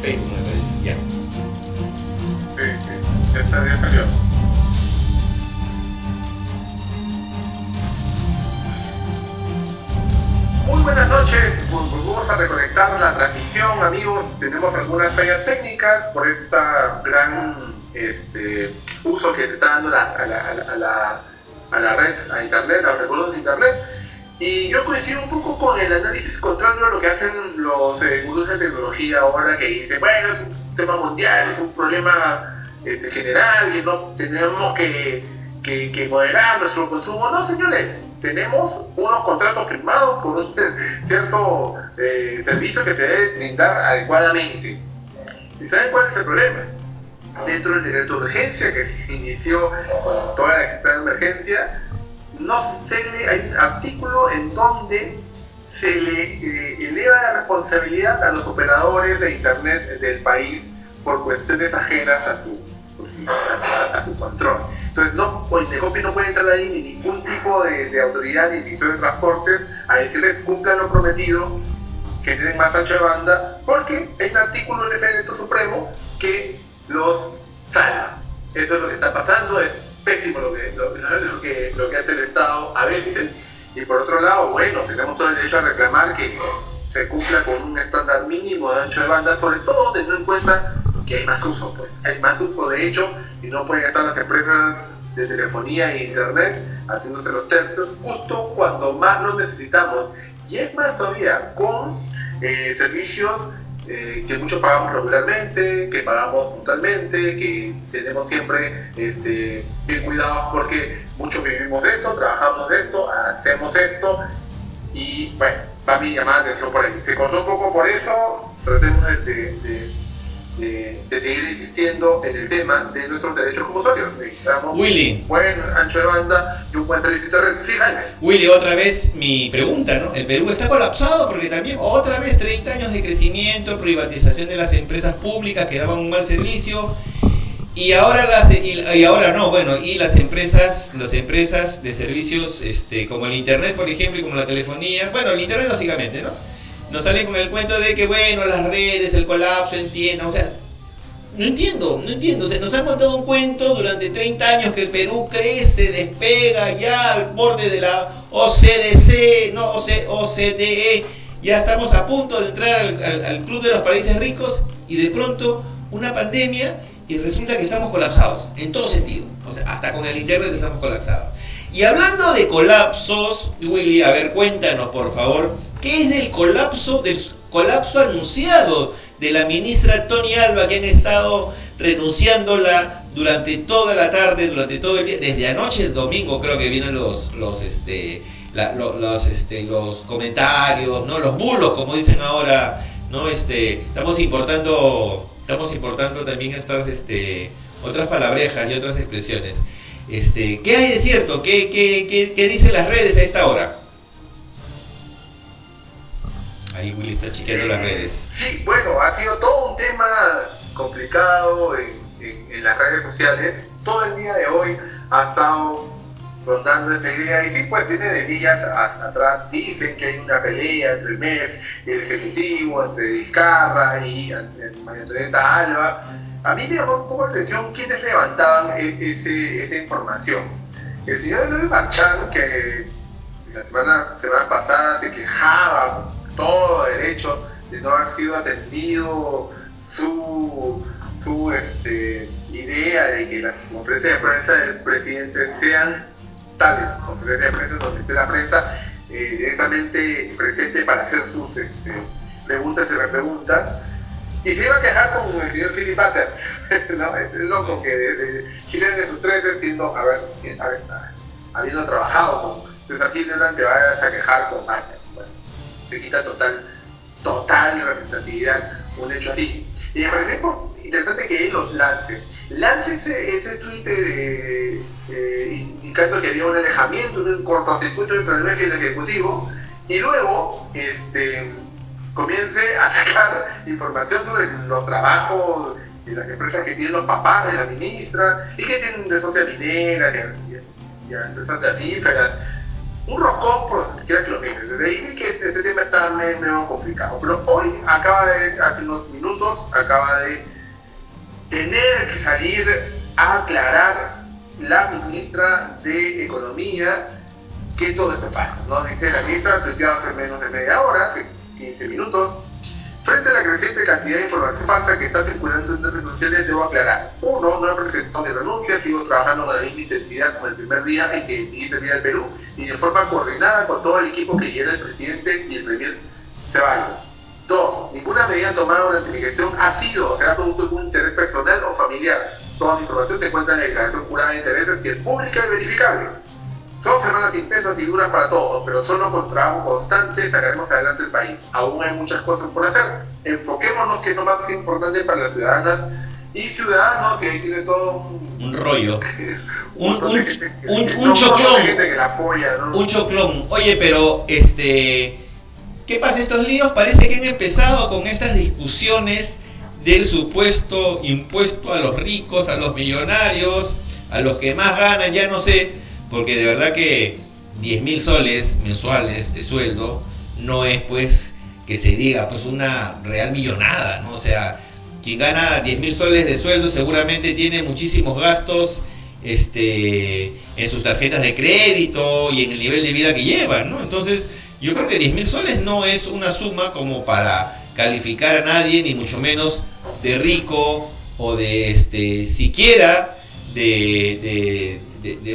Facebook, me parece. Ya. Ya salió. Muy buenas noches, volvemos a reconectar la transmisión, amigos. Tenemos algunas fallas técnicas por esta gran uso que se está dando a la red, a internet, a los recursos de internet. Y yo coincido un poco con el análisis contrario a lo que hacen los gurús de tecnología ahora, que dicen, bueno, es un tema mundial, es un problema general, que no tenemos que moderar nuestro consumo. No, señores, tenemos unos contratos firmados por un cierto servicio que se debe brindar adecuadamente. ¿Y saben cuál es el problema? Dentro del decreto de urgencia que se inició con toda la gestión de emergencia, hay un artículo en donde se le eleva la responsabilidad a los operadores de internet del país por cuestiones ajenas a su control. Entonces, Indecopi no puede entrar ahí ni ningún tipo de autoridad ni Ministerio de Transportes a decirles cumplan lo prometido, generen más ancho de banda, porque hay un artículo en ese decreto supremo que los salva. Eso es lo que está pasando, es pésimo lo que hace el Estado a veces. Y por otro lado, bueno, tenemos todo el derecho a reclamar que se cumpla con un estándar mínimo de ancho de banda, sobre todo teniendo en cuenta que hay más uso, pues hay más uso de hecho, y no pueden estar las empresas de telefonía e internet haciéndose los tercios justo cuando más los necesitamos. Y es más todavía con servicios que muchos pagamos regularmente, que pagamos puntualmente, que tenemos siempre bien cuidados porque muchos vivimos de esto, trabajamos de esto, hacemos esto. Y bueno, va mi llamada de atención por ahí. Se cortó un poco por eso, tratemos de seguir insistiendo en el tema de nuestros derechos como usuarios. Necesitamos Willy, buen ancho de banda y un buen servicio de internet. Sí, Jaime. Willy, otra vez mi pregunta, ¿no? ¿El Perú está colapsado? Porque también otra vez 30 años de crecimiento, privatización de las empresas públicas que daban un mal servicio, y ahora las empresas de servicios como el internet, por ejemplo, y como la telefonía, bueno, el internet básicamente, ¿no? Nos salen con el cuento de que, bueno, las redes, el colapso, o sea, no entiendo, o sea, nos han contado un cuento durante 30 años que el Perú crece, despega ya al borde de la OCDE, ya estamos a punto de entrar al club de los países ricos, y de pronto una pandemia y resulta que estamos colapsados, en todo sentido, o sea, hasta con el internet estamos colapsados. Y hablando de colapsos, Willy, a ver, cuéntanos por favor, ¿qué es del colapso anunciado de la ministra Tony Alva, que han estado renunciándola durante toda la tarde, durante todo el día, desde anoche, el domingo creo que vienen los comentarios, ¿no? Los bulos, como dicen ahora, ¿no? Estamos importando también estas otras palabrejas y otras expresiones. ¿Qué hay de cierto? ¿Qué dicen las redes a esta hora? Ahí Willy está chequeando las redes. Sí, bueno, ha sido todo un tema complicado en las redes sociales. Todo el día de hoy ha estado rondando esta idea, y sí, pues viene de días atrás. Dicen que hay una pelea entre el MEF y el Ejecutivo, entre Vizcarra y María Antonieta Alva. A mí me llamó un poco la atención quienes levantaban esa información. El señor Eloy Marchán, que la semana pasada se quejaba todo derecho de no haber sido atendido su idea de que las conferencias de prensa del presidente sean tales conferencias de prensa donde esté la prensa directamente presente para hacer sus preguntas y repreguntas, y se iba a quejar con el señor Philip Butter, ¿no? Es loco que desde Chile de sus 13 siendo, habiendo trabajado con César Kirchner, te vayas a quejar con Butter. Bueno, se quita total representatividad un hecho así. Y me parece interesante que él los lance ese tuit indicando que había un alejamiento, un cortocircuito entre el MEF y el Ejecutivo, y luego comience a sacar información sobre los trabajos de las empresas que tienen los papás de la ministra y que tienen de socias mineras y a empresas gasíferas. un roscón por donde quiera que lo mires. Desde ahí vi que este tema está medio complicado. Pero hoy hace unos minutos, acaba de tener que salir a aclarar la ministra de Economía que todo esto pasa, ¿no? Dice la ministra, tuiteado hace menos de media hora, hace 15 minutos. Frente a la creciente cantidad de información falsa que está circulando en redes sociales, debo aclarar. Uno, no he presentado mi renuncia, sigo trabajando con la misma intensidad como el primer día en que decidí servir al Perú y de forma coordinada con todo el equipo que lidera el presidente y el premier Ceballos. Dos, ninguna medida tomada durante mi gestión ha sido o será producto de un interés personal o familiar. Toda mi información se encuentra en la declaración jurada de intereses, que es pública y verificable. Son semanas intensas y duras para todos, pero solo con trabajo constante sacaremos adelante el país. Aún hay muchas cosas por hacer. Enfoquémonos que es lo más importante para las ciudadanas y ciudadanos, y ahí tiene todo un rollo. un choclón. Gente que la apoya, ¿no? Un choclón. Oye, pero ¿qué pasa estos líos? Parece que han empezado con estas discusiones del supuesto impuesto a los ricos, a los millonarios, a los que más ganan, ya no sé. Porque de verdad que 10.000 soles mensuales de sueldo no es pues que se diga pues una real millonada, ¿no? O sea, quien gana 10.000 soles de sueldo seguramente tiene muchísimos gastos en sus tarjetas de crédito y en el nivel de vida que llevan, ¿no? Entonces yo creo que 10.000 soles no es una suma como para calificar a nadie, ni mucho menos de rico o de siquiera de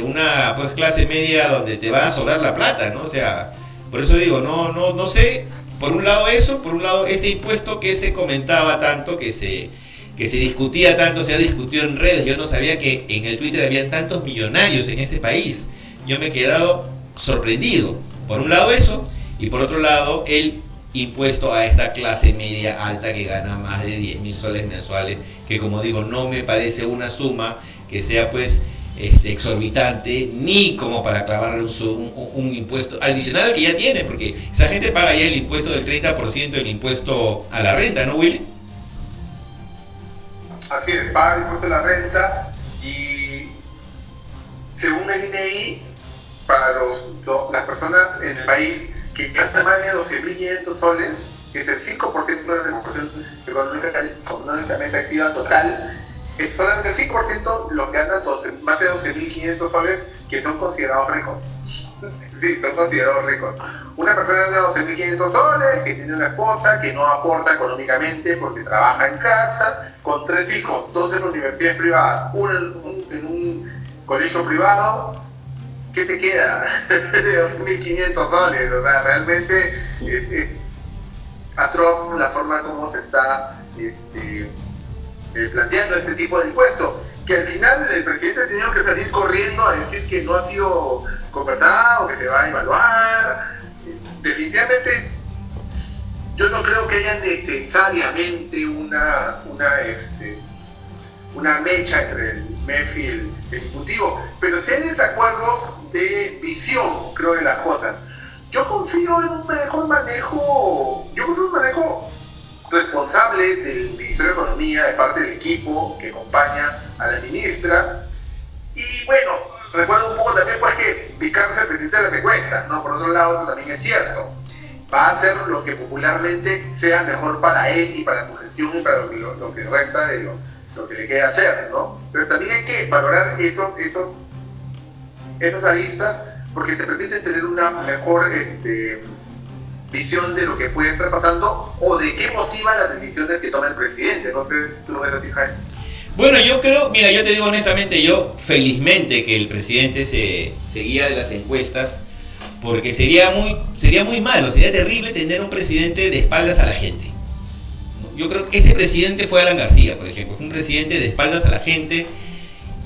una pues clase media donde te va a sobrar la plata, ¿no? O sea, por eso digo, no sé, por un lado eso, por un lado este impuesto que se comentaba tanto, que se discutía tanto, se ha discutido en redes. Yo no sabía que en el Twitter habían tantos millonarios en este país. Yo me he quedado sorprendido. Por un lado eso, y por otro lado el impuesto a esta clase media alta que gana más de 10.000 soles mensuales, que como digo, no me parece una suma que sea pues exorbitante, ni como para clavarle un impuesto adicional al que ya tiene, porque esa gente paga ya el impuesto del 30% del impuesto a la renta, ¿no, Willy? Así es, paga el impuesto a la renta y según el INEI, para las personas en el país que gastan más de 12.500 soles, que es el 5% de la población económicamente activa total, es solamente el 5% los que ganan más de 12.500 soles que son considerados ricos. Sí, son considerados ricos. Una persona de 12.500 soles que tiene una esposa que no aporta económicamente porque trabaja en casa, con 3 hijos, 2 en universidades privadas, uno en un colegio privado, ¿qué te queda? De 2.500 soles. O sea, realmente es atroz la forma como se está planteando este tipo de impuesto, que al final el presidente ha tenido que salir corriendo a decir que no ha sido conversado, que se va a evaluar. Definitivamente yo no creo que haya necesariamente una mecha entre el MEF y el Ejecutivo, pero si hay desacuerdos de visión, creo, de las cosas. Yo confío en un mejor manejo, responsable del Ministerio de Economía, de parte del equipo que acompaña a la ministra. Y bueno, recuerdo un poco también pues que Vizcarra es el presidente de las encuestas, ¿no? Por otro lado, eso también es cierto. Va a hacer lo que popularmente sea mejor para él y para su gestión y para lo que resta de lo que le queda hacer, ¿no? Entonces también hay que valorar esas aristas porque te permiten tener una mejor visión de lo que puede estar pasando o de qué motiva las decisiones que toma el presidente. No sé si tú lo ves así, Jaime. Bueno, yo creo, mira, yo te digo honestamente, yo felizmente que el presidente se guía de las encuestas, porque sería muy malo, sería terrible tener un presidente de espaldas a la gente. Yo creo que ese presidente fue Alan García, por ejemplo, fue un presidente de espaldas a la gente.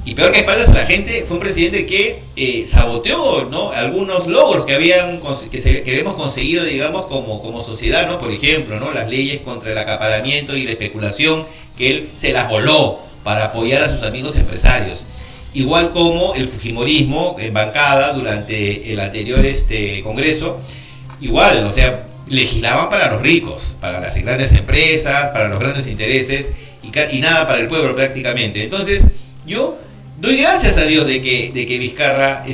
Y peor que espaldas a la gente, fue un presidente que saboteó, ¿no?, algunos logros que habíamos conseguido, digamos, como sociedad, ¿no? Por ejemplo, ¿no?, las leyes contra el acaparamiento y la especulación, que él se las voló para apoyar a sus amigos empresarios. Igual como el fujimorismo en bancada durante el anterior Congreso, igual, o sea, legislaban para los ricos, para las grandes empresas, para los grandes intereses y nada para el pueblo prácticamente. Entonces, yo doy gracias a Dios de que Vizcarra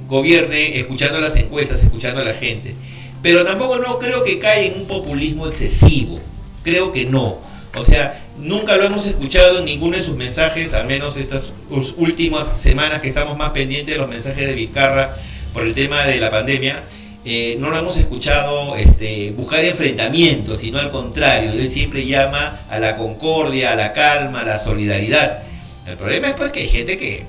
gobierne escuchando las encuestas, escuchando a la gente. Pero tampoco no creo que cae en un populismo excesivo. Creo que no. O sea, nunca lo hemos escuchado en ninguno de sus mensajes, al menos estas últimas semanas que estamos más pendientes de los mensajes de Vizcarra por el tema de la pandemia. No lo hemos escuchado buscar enfrentamientos, sino al contrario. Él siempre llama a la concordia, a la calma, a la solidaridad. El problema es pues que hay gente que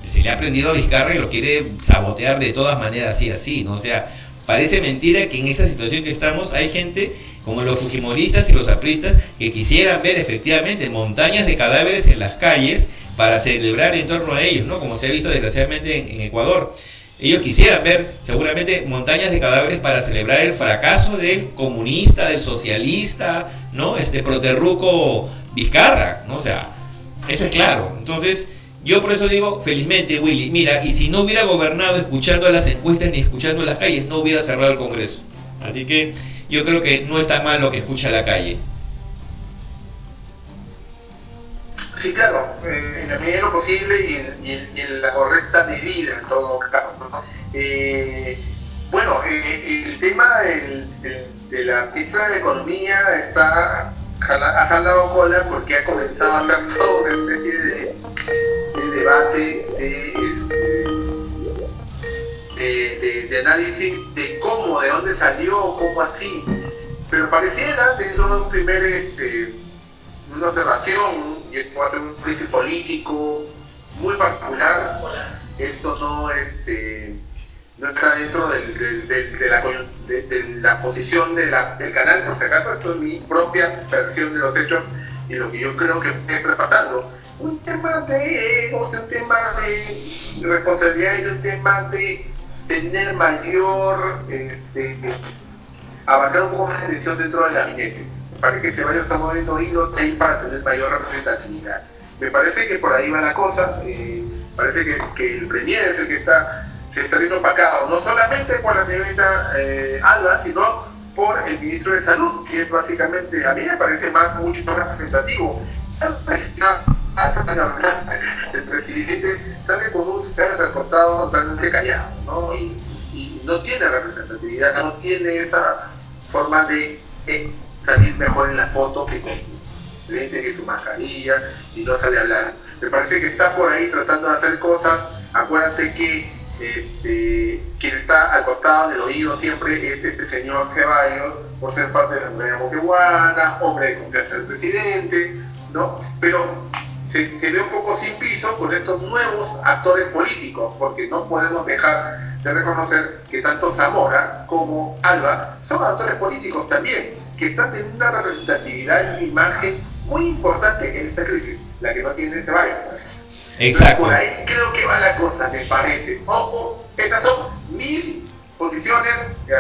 se le ha prendido a Vizcarra y lo quiere sabotear de todas maneras, así, ¿no? O sea, parece mentira que en esa situación que estamos hay gente como los fujimoristas y los apristas que quisieran ver efectivamente montañas de cadáveres en las calles para celebrar en torno a ellos, ¿no? Como se ha visto desgraciadamente en Ecuador. Ellos quisieran ver seguramente montañas de cadáveres para celebrar el fracaso del comunista, del socialista, ¿no? Proterruco Vizcarra, ¿no? O sea, eso es claro. Entonces, yo por eso digo, felizmente, Willy, mira, y si no hubiera gobernado escuchando las encuestas ni escuchando las calles, no hubiera cerrado el Congreso. Así que yo creo que no está mal lo que escucha la calle. Sí, claro, en la medida de lo posible y en la correcta medida en todo caso, ¿no? El tema de la ministra de Economía ha jalado cola porque ha comenzado a hacer toda una especie de debate, de análisis de cómo, de dónde salió, cómo así. Pero pareciera, es un primer, una observación, y esto va a ser un juicio político muy particular. Esto no está dentro de la posición del canal, por si acaso. Esto es mi propia versión de los hechos y lo que yo creo que está pasando. Un tema de egos, un tema de responsabilidad y un tema de tener mayor, abarcar un poco más de atención dentro del gabinete. Me parece que Ceballos está moviendo hilos ahí para tener mayor representatividad. Me parece que por ahí va la cosa. Parece que el Premier es el que se está viendo opacado, no solamente por la señorita Alba, sino por el ministro de Salud, que es básicamente, a mí me parece mucho más representativo. El presidente sale con unos caras al costado totalmente callado, ¿no? Y no tiene representatividad, no tiene esa forma de salir mejor en la foto que con su lente, que su mascarilla, y no sale a hablar. Me parece que está por ahí tratando de hacer cosas. Acuérdate que quien está al costado del oído siempre es este señor Ceballos, por ser parte de la comunidad moqueguana, hombre de confianza del presidente, ¿no? Pero se ve un poco sin piso con estos nuevos actores políticos, porque no podemos dejar de reconocer que tanto Zamora como Alba son actores políticos también, que están teniendo una representatividad y una imagen muy importante en esta crisis, la que no tiene Ceballos. Exacto. Por ahí creo que va la cosa, me parece. Ojo, estas son mis posiciones,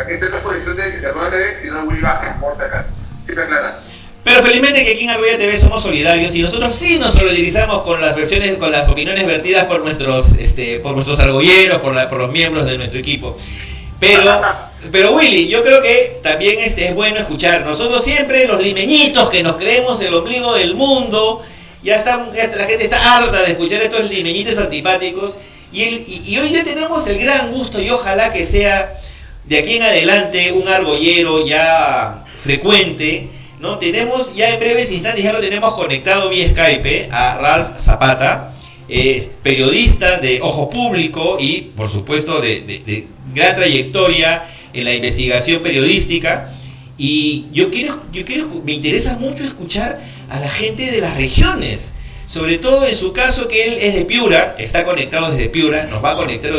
esta no es posición de Argolla TV, sino de Willy Vázquez, por si acaso. ¿Sí te aclaras? Pero felizmente que aquí en Argolla TV somos solidarios y nosotros sí nos solidarizamos con las versiones, con las opiniones vertidas por nuestros argolleros, por los miembros de nuestro equipo. Pero Willy, yo creo que también es bueno escuchar. Nosotros siempre, los limeñitos que nos creemos el ombligo del mundo, la gente está harta de escuchar estos limeñitos antipáticos y hoy ya tenemos el gran gusto, y ojalá que sea de aquí en adelante un argollero ya frecuente, ¿no? Tenemos ya en breves instantes, ya lo tenemos conectado vía Skype a Ralph Zapata, periodista de Ojo Público y por supuesto de gran trayectoria en la investigación periodística. Y me interesa mucho escuchar a la gente de las regiones, sobre todo en su caso que él es de Piura, está conectado desde Piura, nos va a contar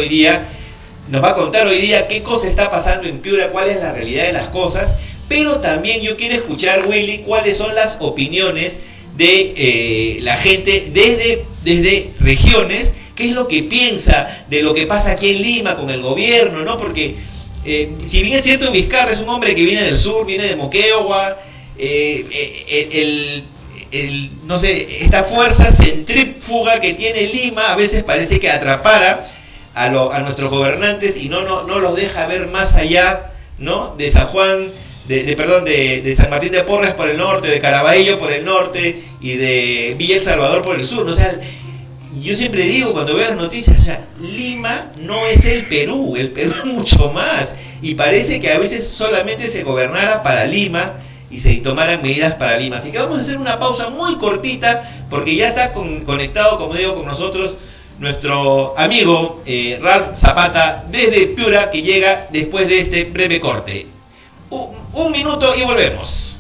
hoy día qué cosa está pasando en Piura, cuál es la realidad de las cosas, pero también yo quiero escuchar, Willy, cuáles son las opiniones de la gente desde regiones, qué es lo que piensa de lo que pasa aquí en Lima con el gobierno, ¿no? Porque si bien es cierto, Vizcarra es un hombre que viene del sur, viene de Moquegua, no sé, esta fuerza centrífuga que tiene Lima a veces parece que atrapara a nuestros gobernantes y no los deja ver más allá, ¿no? De San Juan, de San Martín de Porres por el norte, de Caraballo por el norte y de Villa El Salvador por el sur, ¿no? O sea, Y yo siempre digo, cuando veo las noticias, o sea, Lima no es el Perú es mucho más. Y parece que a veces solamente se gobernara para Lima y se tomaran medidas para Lima. Así que vamos a hacer una pausa muy cortita, porque ya está conectado, como digo, con nosotros nuestro amigo Ralph Zapata desde Piura, que llega después de este breve corte. Un minuto y volvemos.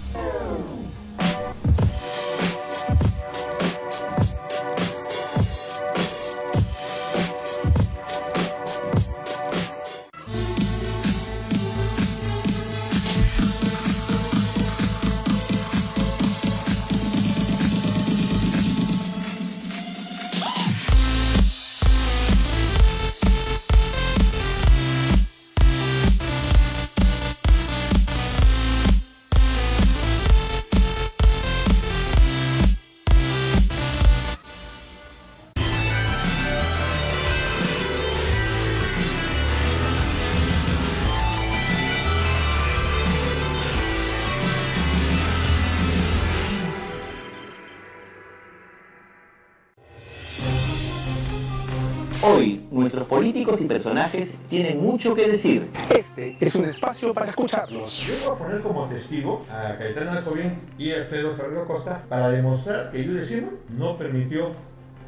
Hoy, nuestros políticos y personajes tienen mucho que decir. Este es un espacio para escucharlos. Yo voy a poner como testigo a Cayetano Alcovín y Alfredo Ferrero Costa para demostrar que Julio Simón no permitió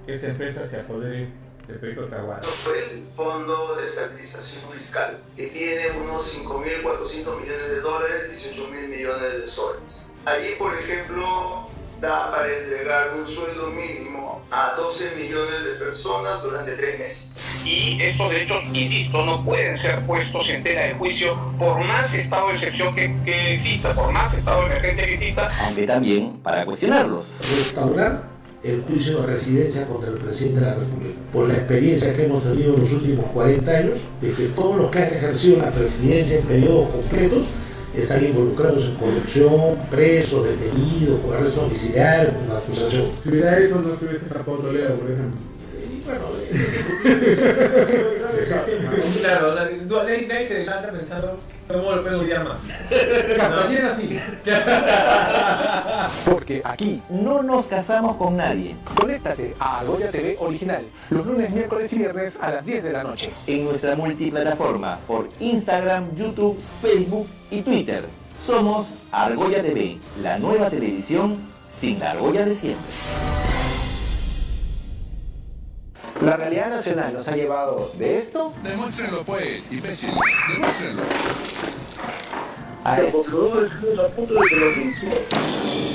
que esta empresa se apodere del proyecto Caguara. Fue el Fondo de Estabilización Fiscal, que tiene unos 5.400 millones de dólares, 18.000 millones de soles. Allí, por ejemplo, da para entregar un sueldo mínimo a 12 millones de personas durante 3 meses. Y estos derechos, insisto, no pueden ser puestos en tela de juicio por más estado de excepción que exista, por más estado de emergencia que exista. Aunque también para cuestionarlos. Restaurar el juicio de residencia contra el presidente de la República. Por la experiencia que hemos tenido en los últimos 40 años, de que todos los que han ejercido la presidencia en periodos completos están involucrados en corrupción, presos, detenidos, con arresto domiciliario, con acusación. Si hubiera eso, no se hubiese escapado Toledo, por ejemplo. Claro, nadie se adelanta pensando cómo lo puedo odiar más. Castañeda sí. Porque aquí No nos casamos con nadie. conéctate a Argolla TV Original los lunes, miércoles y viernes a las 10 de la noche. En nuestra multiplataforma por Instagram, YouTube, Facebook y Twitter. Somos Argolla TV, la nueva televisión sin la argolla de siempre. La realidad nacional nos ha llevado de esto Demuéstrenlo pues, imbéciles, demuéstrenlo. a esto.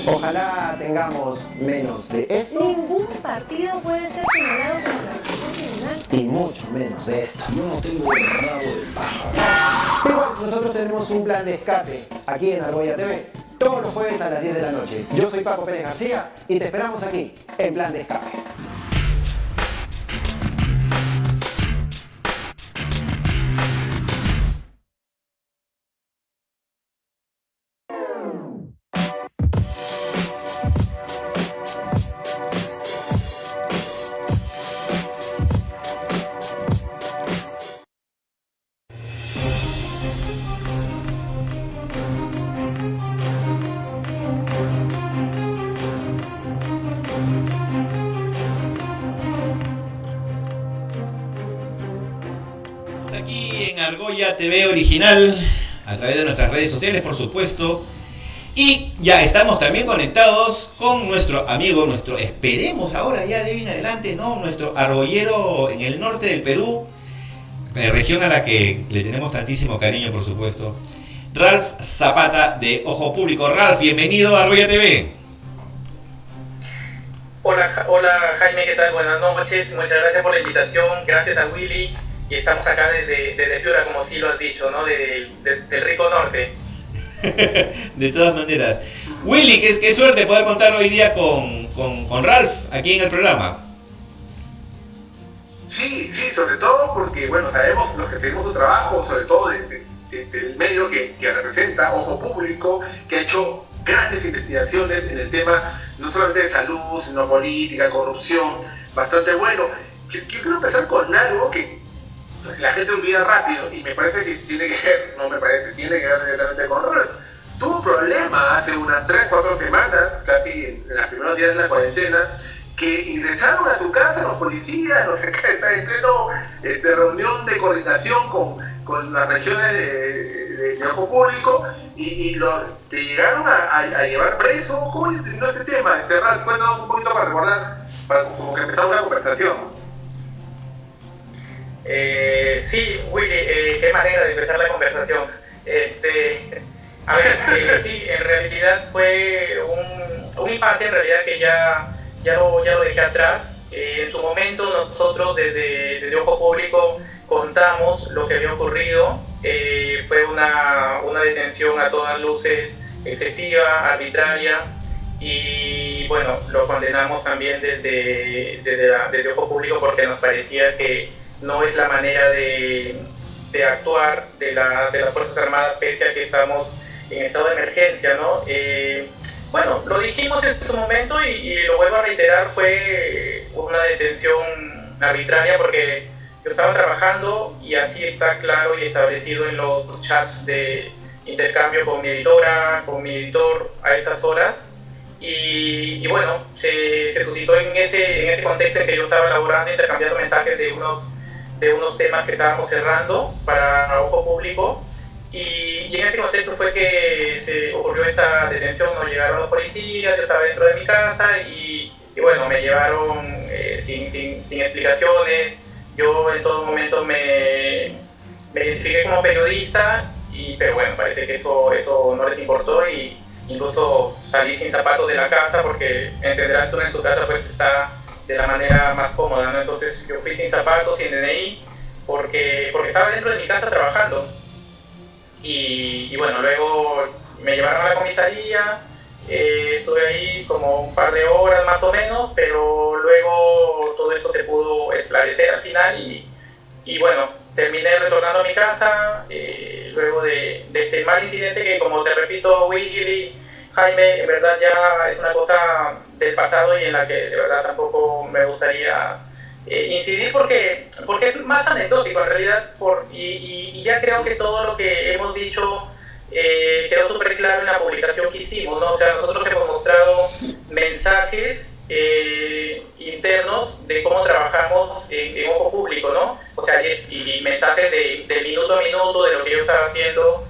Ojalá tengamos menos de esto Ningún partido puede ser señalado como organización criminal. y mucho menos de esto. Yo no tengo el rabo de paja. Igual, nosotros tenemos un plan de escape aquí en Argolla TV, todos los jueves a las 10 de la noche. Yo soy Paco Pérez García y te esperamos aquí, en Plan de Escape. Aquí en Argolla TV Original, a través de nuestras redes sociales, por supuesto. Y ya estamos también conectados con nuestro amigo, esperemos ahora ya de hoy en adelante, ¿no? Nuestro argollero en el norte del Perú, región a la que le tenemos tantísimo cariño, por supuesto. Ralph Zapata de Ojo Público. Ralph, bienvenido a Argolla TV. Hola Jaime, ¿qué tal? Buenas noches, muchas gracias por la invitación, gracias a Willy. Y estamos acá desde Piura, como sí lo has dicho, ¿no? Del rico norte. De todas maneras. Willy, qué suerte poder contar hoy día con Ralph aquí en el programa. Sí, sobre todo porque, bueno, sabemos los que seguimos tu trabajo, sobre todo del medio que representa, Ojo Público, que ha hecho grandes investigaciones en el tema, no solamente de salud, sino política, corrupción, bastante bueno. Yo quiero empezar con algo que la gente olvida rápido y me parece que tiene que ver directamente con Ralph. Tuvo un problema hace unas 3-4 semanas, casi en los primeros días de la cuarentena, que ingresaron a tu casa los policías, no sé qué, está en pleno reunión de coordinación con las regiones de ojo público y te llegaron a llevar preso. ¿Cómo terminó ese tema? Ralph, cuéntanos un poquito para recordar, como que empezar una conversación. Sí, Willy, qué manera de empezar la conversación. A ver, sí, en realidad fue un impasse en realidad que ya lo dejé atrás. En su momento nosotros desde Ojo Público contamos lo que había ocurrido. Fue una detención a todas luces excesiva, arbitraria, y bueno, lo condenamos también desde Ojo Público porque nos parecía que no es la manera de actuar de las Fuerzas Armadas pese a que estamos en estado de emergencia, ¿no? Bueno, lo dijimos en su momento y lo vuelvo a reiterar, fue una detención arbitraria porque yo estaba trabajando y así está claro y establecido en los chats de intercambio con mi editora, con mi editor a esas horas. Y bueno, se suscitó en ese contexto en que yo estaba elaborando, intercambiando mensajes de unos temas que estábamos cerrando para Ojo Público. Y en ese contexto fue que se ocurrió esta detención. Nos llegaron los policías, yo estaba dentro de mi casa y bueno, me llevaron sin explicaciones. Yo en todo momento me identifiqué como periodista, pero bueno, parece que eso no les importó y incluso salí sin zapatos de la casa porque entenderás tú, en su casa pues está de la manera más cómoda, ¿no? Entonces yo fui sin zapatos, sin DNI, porque estaba dentro de mi casa trabajando. Y bueno, luego me llevaron a la comisaría, estuve ahí como un par de horas más o menos, pero luego todo esto se pudo esclarecer al final y bueno, terminé retornando a mi casa luego de este mal incidente que, como te repito, Willy, Jaime, en verdad ya es una cosa del pasado y en la que de verdad tampoco me gustaría incidir porque es más anecdótico en realidad y ya creo que todo lo que hemos dicho quedó súper claro en la publicación que hicimos, ¿no? O sea, nosotros hemos mostrado mensajes internos de cómo trabajamos en Ojo Público, ¿no? O sea, y mensajes de minuto a minuto de lo que yo estaba haciendo.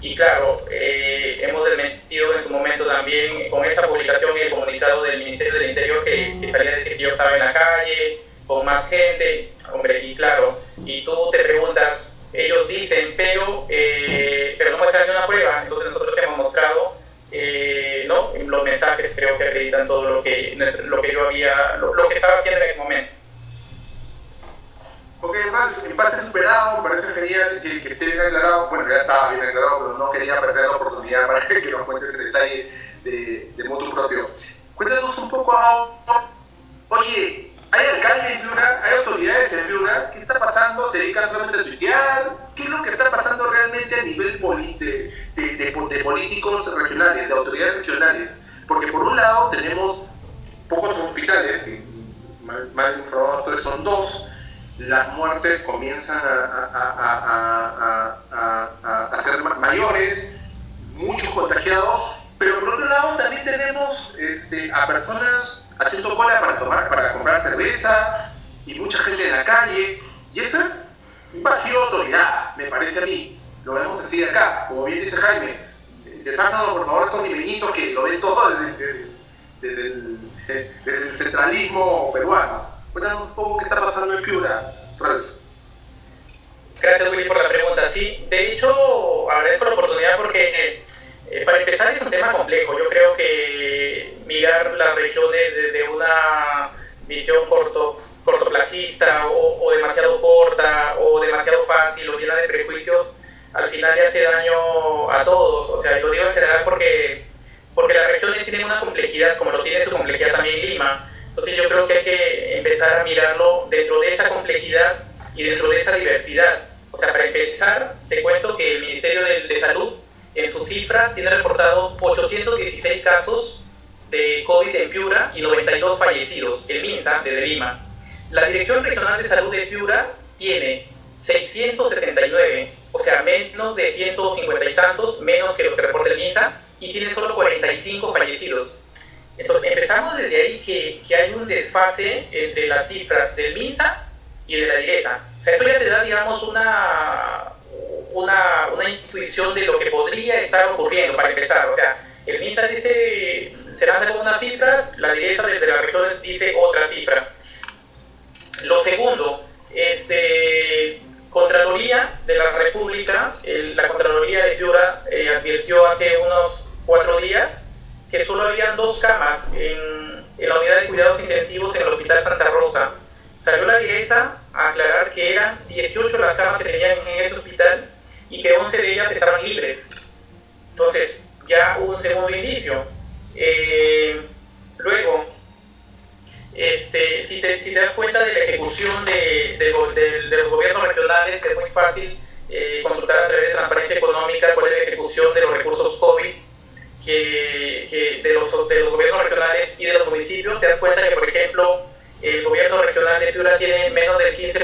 Y claro, hemos desmentido en su momento también con esa publicación y el comunicado del Ministerio del Interior que salía a decir que yo estaba en la calle con más gente. Hombre, y claro, y tú te preguntas, ellos dicen, pero no muestran una prueba. Entonces nosotros hemos mostrado, ¿no? Los mensajes creo que acreditan todo lo que yo estaba haciendo en ese momento. Ok, Ralph, me parece superado, me parece genial que esté bien aclarado. Bueno, ya estaba bien aclarado, pero no quería perder la oportunidad para que nos cuentes el detalle de motu propio. Cuéntanos un poco ahora, oye, ¿hay alcaldes en Piura? ¿Hay autoridades en Piura? ¿Qué está pasando? ¿Se dedican solamente a tuitear? ¿Qué es lo que está pasando realmente a nivel de políticos regionales, de autoridades regionales? Porque por un lado tenemos pocos hospitales, y mal informados todos, son 2. Las muertes comienzan a ser mayores, muchos contagiados, pero por otro lado también tenemos a personas haciendo cola para comprar cerveza y mucha gente en la calle, y eso es un vacío de autoridad, me parece a mí. Lo debemos decir acá, como bien dice Jaime, desháganos por favor estos niñitos que lo ven todo desde el centralismo peruano. Cuéntanos un poco qué está pasando en Piura, Ralph. Gracias, Willy, por la pregunta. Sí, de hecho, agradezco la oportunidad porque, para empezar, es un tema complejo. Yo creo que mirar las regiones desde una visión cortoplacista o demasiado corta o demasiado fácil o llena de prejuicios, al final le hace daño a todos. O sea, lo digo en general porque las regiones tienen una complejidad, como lo tiene su complejidad también Lima. Entonces yo creo que hay que empezar a mirarlo dentro de esa complejidad y dentro de esa diversidad. O sea, para empezar, te cuento que el Ministerio de Salud, en sus cifras, tiene reportados 816 casos de COVID en Piura y 92 fallecidos, el MINSA, desde Lima. La Dirección Regional de Salud de Piura tiene 669, o sea, menos de 150 y tantos, menos que los que reporta el MINSA, y tiene solo 45 fallecidos. Entonces empezamos desde ahí que hay un desfase entre las cifras del MINSA y de la DIRESA. O sea, esto ya te da, digamos, una intuición de lo que podría estar ocurriendo para empezar. O sea, el MINSA dice, se lanza con unas cifras, la DIRESA desde las regiones dice otra cifra. Lo segundo, Contraloría de la República, la Contraloría de Piura advirtió hace unos 4 días que solo habían 2 camas en la unidad de cuidados intensivos en el Hospital Santa Rosa. Salió la DIRESA a aclarar que eran 18 las camas que tenían en ese hospital y que 11 de ellas estaban libres. Entonces, ya hubo un segundo indicio. Luego, si te das cuenta de la ejecución de los gobiernos regionales, es muy fácil consultar a través de Transparencia Económica cuál es la ejecución de los recursos COVID de los gobiernos regionales y de los municipios. Te das cuenta que, por ejemplo, el gobierno regional de Piura tiene menos del 15%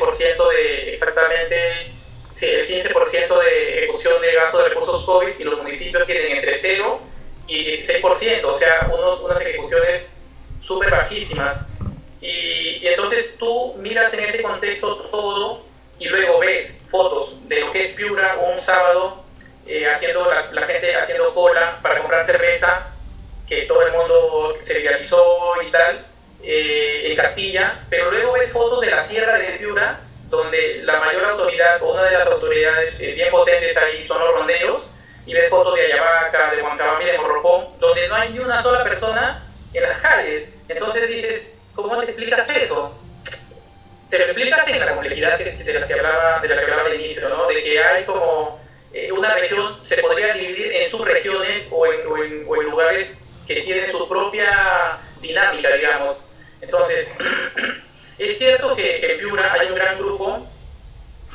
el 15% de ejecución de gasto de recursos COVID, y los municipios tienen entre 0 y 16%, o sea, unas ejecuciones súper bajísimas. Y entonces tú miras en ese contexto todo y luego ves fotos de lo que es Piura un sábado, la gente haciendo cola para comprar cerveza, que todo el mundo se viralizó y tal, en Castilla, pero luego ves fotos de la sierra de Piura, donde la mayor autoridad, o una de las autoridades bien potentes ahí son los ronderos, y ves fotos de Ayabaca, de Huancabamba y de Morropón, donde no hay ni una sola persona en las calles. Entonces dices, ¿cómo te explicas eso? Te lo explicas en la complejidad de la que hablaba al inicio, ¿no? De que hay como una región, se podría dividir en subregiones o en lugares que tienen su propia dinámica, digamos. Entonces, es cierto que en Piura hay un gran grupo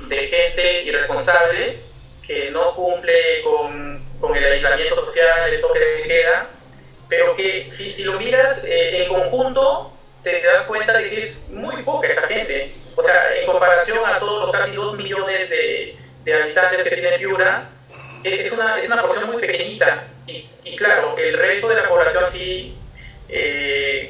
de gente irresponsable que no cumple con el aislamiento social, el toque de queda, pero que si lo miras en conjunto, te das cuenta de que es muy poca esa gente. O sea, en comparación a todos los casi 2 millones de habitantes que tiene Piura, es una porción muy pequeñita. Y claro, el resto de la población sí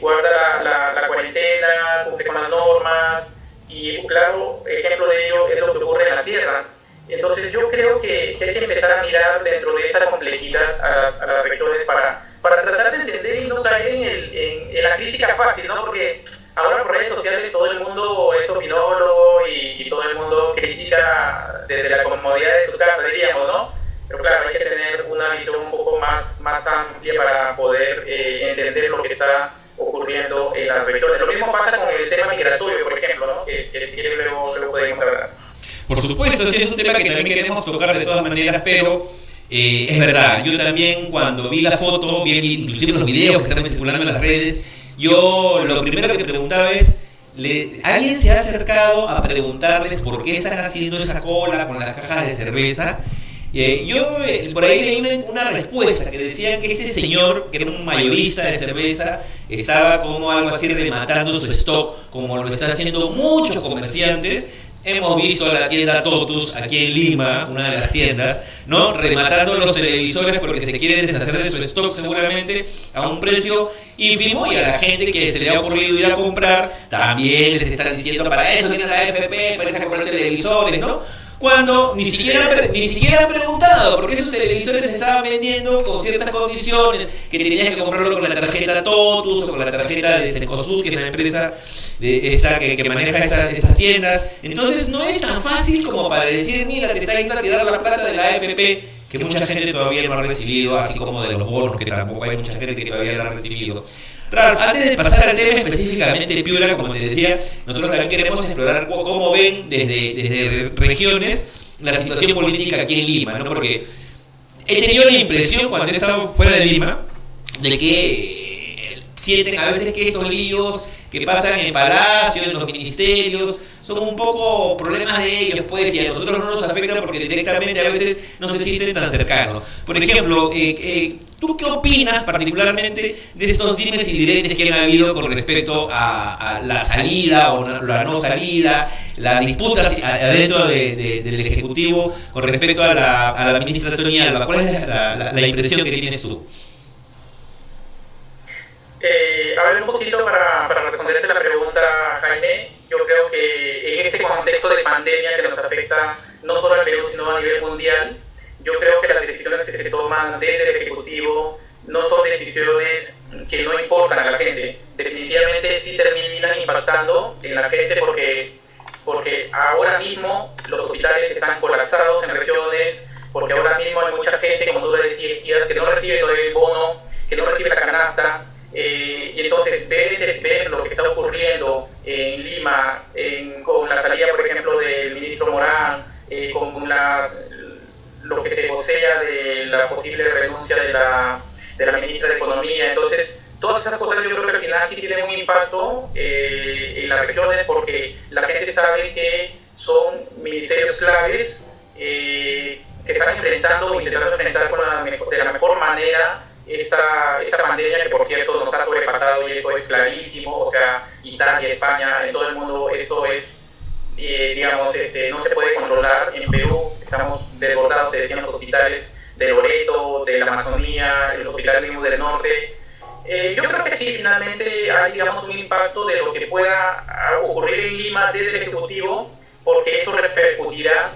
guarda la cuarentena, cumple con las normas, y un claro ejemplo de ello es lo que ocurre en la sierra. Entonces yo creo que hay que empezar a mirar dentro de esa complejidad a las regiones para tratar de entender y no caer en la crítica fácil, ¿no? Porque ahora por redes sociales todo el mundo es opinólogo y todo el mundo critica desde la comodidad de su casa, diríamos, ¿no? Pero claro, hay que tener una visión un poco más amplia para poder entender lo que está ocurriendo en las regiones. Lo mismo pasa con el tema migratorio, por ejemplo, ¿no? Que luego podemos hablar. Por supuesto, ese es un tema que también queremos tocar de todas maneras, pero es verdad, yo también cuando vi la foto, vi inclusive los videos que están circulando en las redes, yo lo primero que preguntaba es, ¿alguien se ha acercado a preguntarles por qué están haciendo esa cola con las cajas de cerveza? Yo por ahí leí una respuesta que decían que este señor, que era un mayorista de cerveza, estaba como algo así rematando su stock, como lo están haciendo muchos comerciantes. Hemos visto la tienda Totus aquí en Lima, una de las tiendas, ¿no? Rematando los televisores porque se quieren deshacer de su stock seguramente a un precio ínfimo, y a la gente que se le ha ocurrido ir a comprar también les están diciendo, para eso tienen la AFP, para eso comprar televisores, ¿no? Cuando ni siquiera han preguntado por qué esos televisores se estaban vendiendo con ciertas condiciones, que tenías que comprarlo con la tarjeta Totus o con la tarjeta de Cencosud, que es la empresa que maneja estas tiendas. Entonces no es tan fácil como para decir, mira, te está yendo a tirar la plata de la AFP, que mucha gente todavía no ha recibido, así como de los bonos, que tampoco hay mucha gente que todavía no ha recibido. Ralph, antes de pasar al tema específicamente de Piura, como te decía, nosotros también queremos explorar cómo ven desde regiones la situación política aquí en Lima, ¿no? Porque he tenido la impresión, cuando he estado fuera de Lima, de que sienten a veces que estos líos que pasan en Palacio, en los ministerios, son un poco problemas de ellos, pues, y a nosotros no nos afecta porque directamente a veces no se sienten tan cercanos. Por ejemplo, ¿tú qué opinas particularmente de estos dimes y diretes que han habido con respecto a la salida o la no salida, la disputa adentro del Ejecutivo con respecto a la ministra Toñi Alva? ¿Cuál es la impresión que tienes tú? A ver, un poquito para responderte la pregunta, Jaime. Yo creo que en este contexto de pandemia que nos afecta no solo al Perú, sino a nivel mundial, yo creo que las decisiones que se toman desde el Ejecutivo no son decisiones que no importan a la gente. Definitivamente sí terminan impactando en la gente porque ahora mismo los hospitales están colapsados en regiones, porque ahora mismo hay mucha gente, como tú le decías, que no recibe todavía el bono, que no recibe la canasta. Y entonces ver lo que está ocurriendo en Lima, con la salida, por ejemplo, del ministro Morán, con lo que se vocea de la posible renuncia de la ministra de Economía. Entonces, todas esas cosas yo creo que al final sí tienen un impacto en las regiones, porque la gente sabe que son ministerios claves que están intentando enfrentar de la mejor manera esta pandemia, que por cierto nos ha sobrepasado, y eso es clarísimo. O sea, Italia, España, en todo el mundo esto es, no se puede controlar. En Perú estamos desbordados de los hospitales de Loreto, de la Amazonía, el hospital mismo del norte. Yo creo que sí, finalmente hay, digamos, un impacto de lo que pueda ocurrir en Lima desde el Ejecutivo, porque eso repercutirá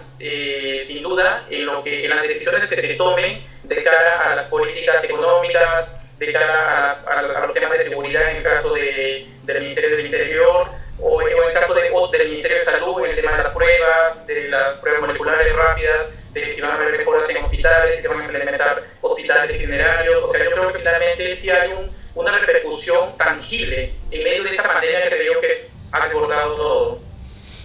sin duda en las decisiones que se tomen de cara a las políticas económicas, de cara a los temas de seguridad en el caso del Ministerio del Interior, o en el caso del Ministerio de Salud, en el tema de las pruebas moleculares rápidas, de si van a haber mejoras en hospitales, si se van a implementar hospitales itinerarios. O sea, yo creo que finalmente sí hay una repercusión tangible en medio de esta pandemia que creo que ha desbordado todo.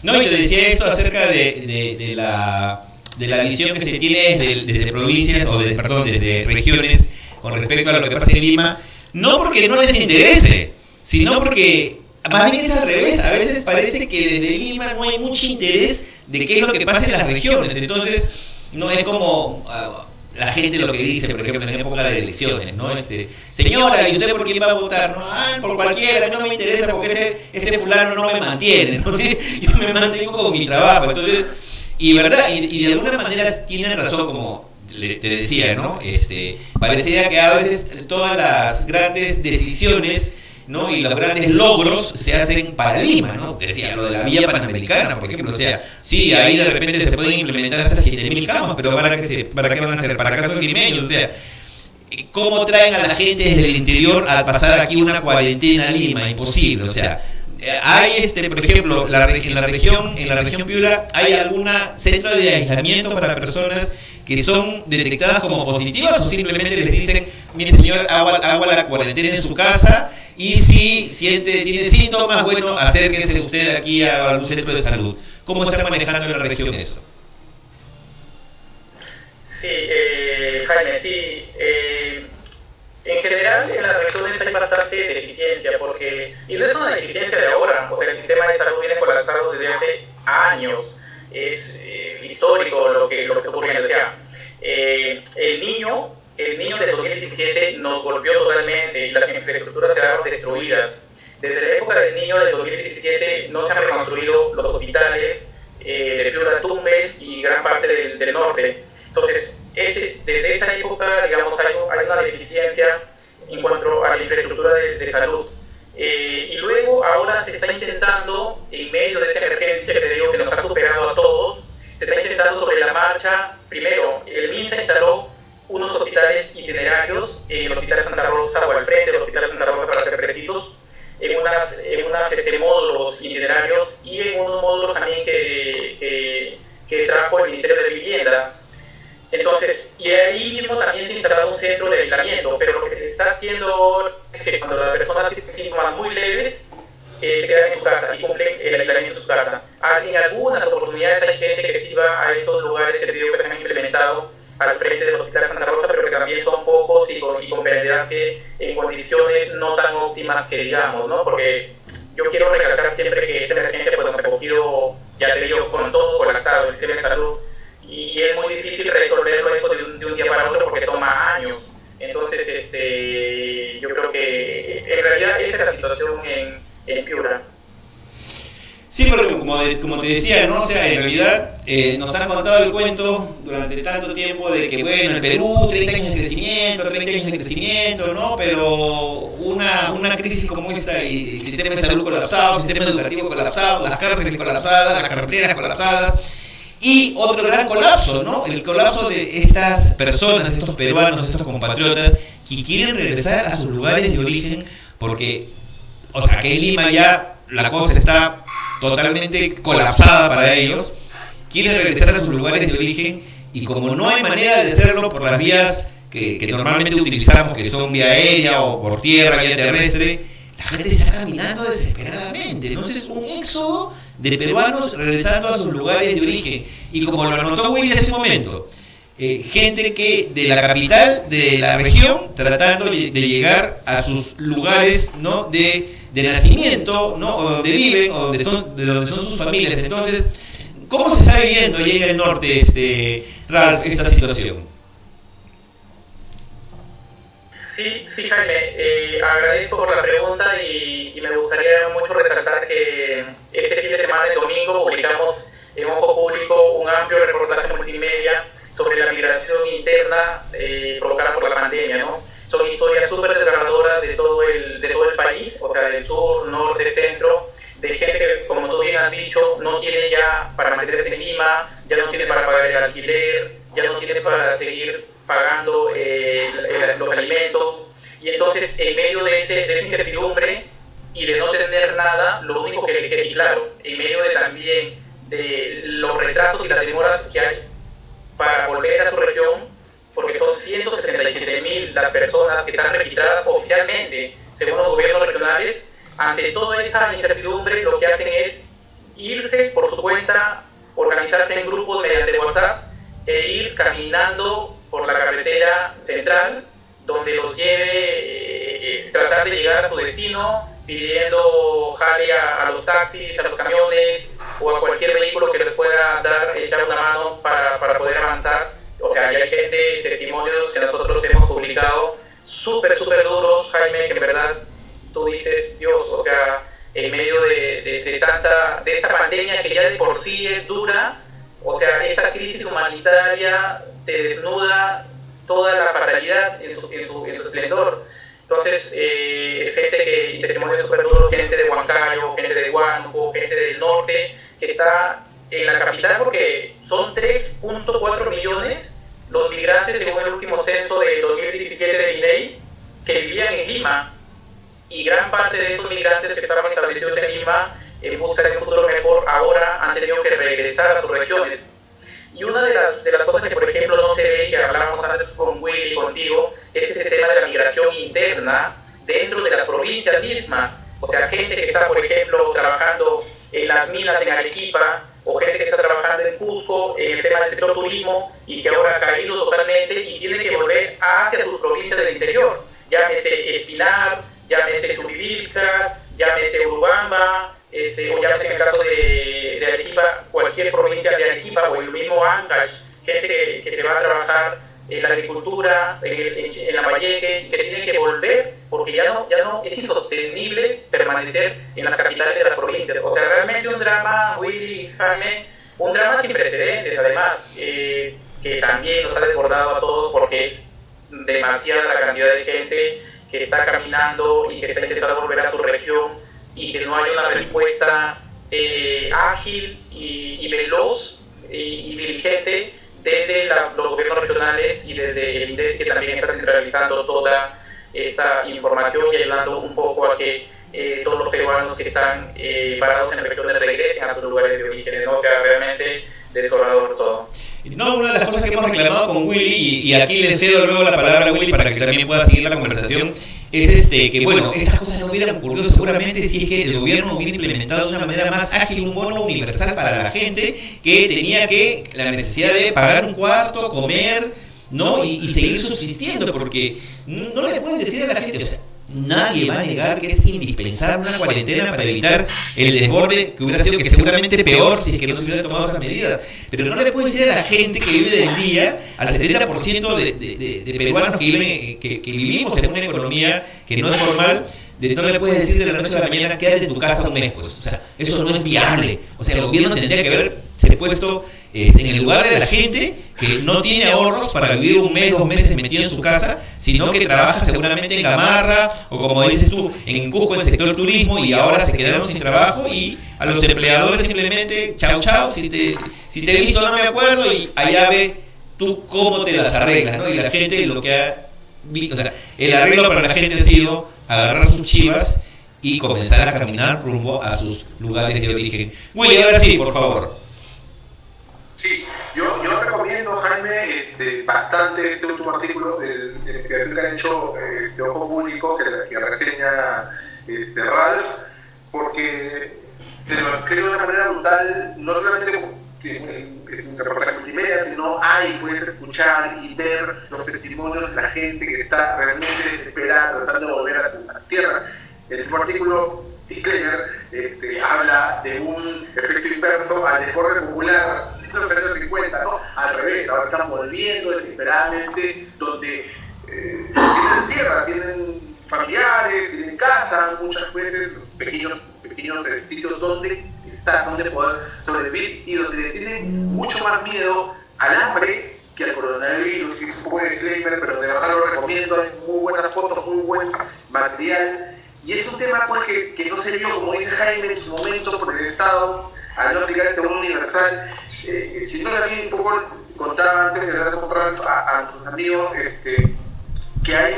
No, y te decía esto acerca de la visión que se tiene desde provincias, desde regiones, con respecto a lo que pasa en Lima, no porque no les interese, sino porque más bien es al revés. A veces parece que desde Lima no hay mucho interés de qué es lo que pasa en las regiones. Entonces, no es como la gente lo que dice, por ejemplo, en época de elecciones, ¿no? Señora, ¿y usted por quién va a votar? No, por cualquiera, no me interesa porque ese fulano no me mantiene. Entonces, yo me mantengo con mi trabajo. Entonces, y verdad, y de alguna manera tienen razón, como te decía, ¿no? Pareciera que a veces todas las grandes decisiones, ¿no? Y los grandes logros se hacen para Lima, ¿no? Decía lo de la vía panamericana, por ejemplo. O sea, sí, ahí de repente se pueden implementar hasta 7.000 camas, pero ¿para qué van a hacer? ¿Para acaso limeños? O sea, ¿cómo traen a la gente desde el interior al pasar aquí una cuarentena a Lima? Imposible. O sea, hay, por ejemplo, en la región Piura, ¿hay alguna centro de aislamiento para personas que son detectadas como positivas, o simplemente les dicen, mire señor, haga la cuarentena en su casa, y si tiene síntomas, bueno, acérquese usted aquí a un centro de salud? ¿Cómo está manejando en la región eso? Sí, Jaime, sí. En general, en las regiones hay bastante deficiencia, y no es una deficiencia de ahora. O sea, el sistema de salud viene colapsado desde hace años. Es histórico lo que está ocurriendo. O sea, el niño del 2017 nos golpeó totalmente y las infraestructuras quedaron destruidas. Desde la época del niño del 2017 no se han reconstruido los hospitales de Piura, Tumbes y gran parte del norte. Entonces, desde esa época, digamos, hay una deficiencia en cuanto a la infraestructura de salud. Y luego, ahora se está intentando, en medio de esta emergencia que te digo que nos ha superado a todos, se está intentando sobre la marcha. Primero, el MINSA instaló unos hospitales itinerarios, el Hospital Santa Rosa, o al frente del Hospital Santa Rosa para ser precisos, en unos módulos itinerarios, y en unos módulos también que trajo el Ministerio de Vivienda. Entonces, y ahí mismo también se instaló un centro de aislamiento, pero lo que se está haciendo es que cuando las personas tienen síntomas muy leves, se quedan en su casa y cumplen el aislamiento en su casa. En algunas oportunidades hay gente que sí va a estos lugares que te digo que se han implementado al frente del Hospital Santa Rosa, pero que también son pocos y comprenderás que en condiciones no tan óptimas que digamos, ¿no? Porque yo quiero recalcar siempre que esta emergencia pues nos ha cogido, ya te digo, con todo colapsado el sistema de salud, y es muy difícil resolverlo eso de un día para otro porque toma años. Entonces, yo creo que en realidad esa es la situación en Piura. Sí, porque como te decía, ¿no? O sea, en realidad nos han contado el cuento durante tanto tiempo de que, bueno, el Perú, 30 años de crecimiento, ¿no? Pero una crisis como esta, y el sistema de salud colapsado, el sistema educativo colapsado, las cárceles colapsadas, las carreteras colapsadas, y otro gran colapso, ¿no? El colapso de estas personas, estos peruanos, estos compatriotas que quieren regresar a sus lugares de origen, porque, o sea, que en Lima ya la cosa está totalmente colapsada para ellos, quieren regresar a sus lugares de origen, y como no hay manera de hacerlo por las vías que normalmente utilizamos, que son vía aérea o por tierra, vía terrestre, la gente está caminando desesperadamente. Entonces, un éxodo de peruanos regresando a sus lugares de origen. Y como lo anotó Willy hace un momento, gente que de la capital, de la región, tratando de llegar a sus lugares, ¿no?, de nacimiento, ¿no?, o donde viven, o de donde son sus familias. Entonces, ¿cómo se está viviendo allí en el norte, Ralph, esta situación? Sí, Jaime, agradezco por la pregunta y me gustaría mucho resaltar que este fin de semana, el domingo, publicamos en Ojo Público un amplio reportaje multimedia sobre la migración interna provocada por la pandemia, ¿no? Son historias súper desgarradoras de todo el país, o sea, del sur, norte, centro, de gente que, como tú bien has dicho, no tiene ya para mantenerse en Lima, ya no tiene para pagar el alquiler, ya no tiene para seguir pagando los alimentos, y entonces en medio de esa incertidumbre y de no tener nada, lo único que le queda claro, en medio de también de los retrasos y las demoras que hay para volver a su región, porque son 167.000 las personas que están registradas oficialmente según los gobiernos regionales. Ante toda esa incertidumbre, lo que hacen es irse por su cuenta, organizarse en grupos mediante WhatsApp e ir caminando por la carretera central, donde los lleve, tratar de llegar a su destino, pidiendo jale a los taxis, a los camiones o a cualquier vehículo que les pueda echar una mano para poder avanzar. O sea, ya hay gente, testimonios que nosotros hemos publicado, súper duros, Jaime, que en verdad tú dices, Dios, o sea, en medio de esta pandemia que ya de por sí es dura, o sea, esta crisis humanitaria te desnuda toda la fatalidad en su esplendor. Entonces, gente testimonios súper duros, gente de Huancayo, gente de Huánuco, gente del norte, que está en la capital, porque son 3.4 millones los migrantes, según el último censo de 2017 de INEI, que vivían en Lima, y gran parte de esos migrantes que estaban establecidos en Lima en busca de un futuro mejor, ahora han tenido que regresar a sus regiones. Y una de las cosas que, por ejemplo, no se ve, que hablábamos antes con Willy y contigo, es ese tema de la migración interna dentro de las provincias mismas. O sea, gente que está, por ejemplo, trabajando en las minas en Arequipa, o gente que está trabajando en Cusco, en el tema del sector turismo, y que ahora ha caído totalmente y tiene que volver hacia sus provincias del interior. Llámese Espinar, llámese Chuquivilcas, llámese Urubamba, o llámese en el caso de Arequipa, cualquier provincia de Arequipa, o el mismo Ancash, gente que se va a trabajar en la agricultura, en Lambayeque, que tienen que volver porque ya no es insostenible permanecer en las capitales de las provincias. O sea, realmente un drama, Willy, Jaime, un drama sin precedentes, además, que también nos ha desbordado a todos porque es demasiada la cantidad de gente que está caminando y que está intentando volver a su región y que no hay una respuesta ágil y veloz y diligente desde los gobiernos regionales y desde el INDES, que también está centralizando toda esta información y ayudando un poco a que todos los peruanos que están parados en regiones regresen a sus lugares de origen, ¿no? O sea, realmente desolador todo. No, una de las cosas que hemos reclamado con Willy, y aquí le cedo luego la palabra a Willy para que también pueda seguir la conversación, es que bueno, estas cosas no hubieran ocurrido seguramente si es que el gobierno hubiera implementado de una manera más ágil un bono universal para la gente que tenía la necesidad de pagar un cuarto, comer, ¿no? Y seguir subsistiendo, porque no le pueden decir a la gente, o sea, nadie va a negar que es indispensable una cuarentena para evitar el desborde que hubiera sido, que seguramente peor si es que no se hubieran tomado esas medidas. Pero no le puede decir a la gente que vive del día, al 70% de peruanos que vivimos en una economía que no es formal, no le puedes decir de la noche a la mañana quédate en tu casa un mes, pues. O sea, eso no es viable. O sea, el gobierno tendría que haberse puesto en el lugar de la gente que no tiene ahorros para vivir un mes, 2 meses metido en su casa sino que trabaja seguramente en Gamarra o como dices tú, en Cusco, en el sector turismo, y ahora se quedaron sin trabajo, y a los empleadores simplemente, chau chau, si te he visto no me acuerdo, y allá ve tú cómo te las arreglas, ¿no? Y la gente lo que o sea, el arreglo para la gente ha sido agarrar sus chivas y comenzar a caminar rumbo a sus lugares de origen. Willy, ahora sí, por favor. Sí, yo recomiendo, Jaime, bastante este último artículo de investigación que han hecho Ojo Público, que reseña Ralph, porque se lo escribe de una manera brutal, no solamente como es un reportaje multimedia, sino puedes escuchar y ver los testimonios de la gente que está realmente desesperada, tratando de volver a su tierra. El último artículo, disclaimer, habla de un efecto inverso al desborde popular de los años 50, ¿no? Al revés, ahora están volviendo desesperadamente, donde tienen tierra, tienen familiares, tienen casa, muchas veces pequeños sitios donde poder sobrevivir y donde tienen mucho más miedo al hambre que al coronavirus. Y es un poco de disclaimer, pero de verdad lo recomiendo. Hay muy buenas fotos, muy buen material. Y es un tema pues, que no se vio, como dice Jaime, en su momento por el Estado, al no aplicar este bono universal. Sino también un poco contaba antes de hablar con Ralph a nuestros amigos que hay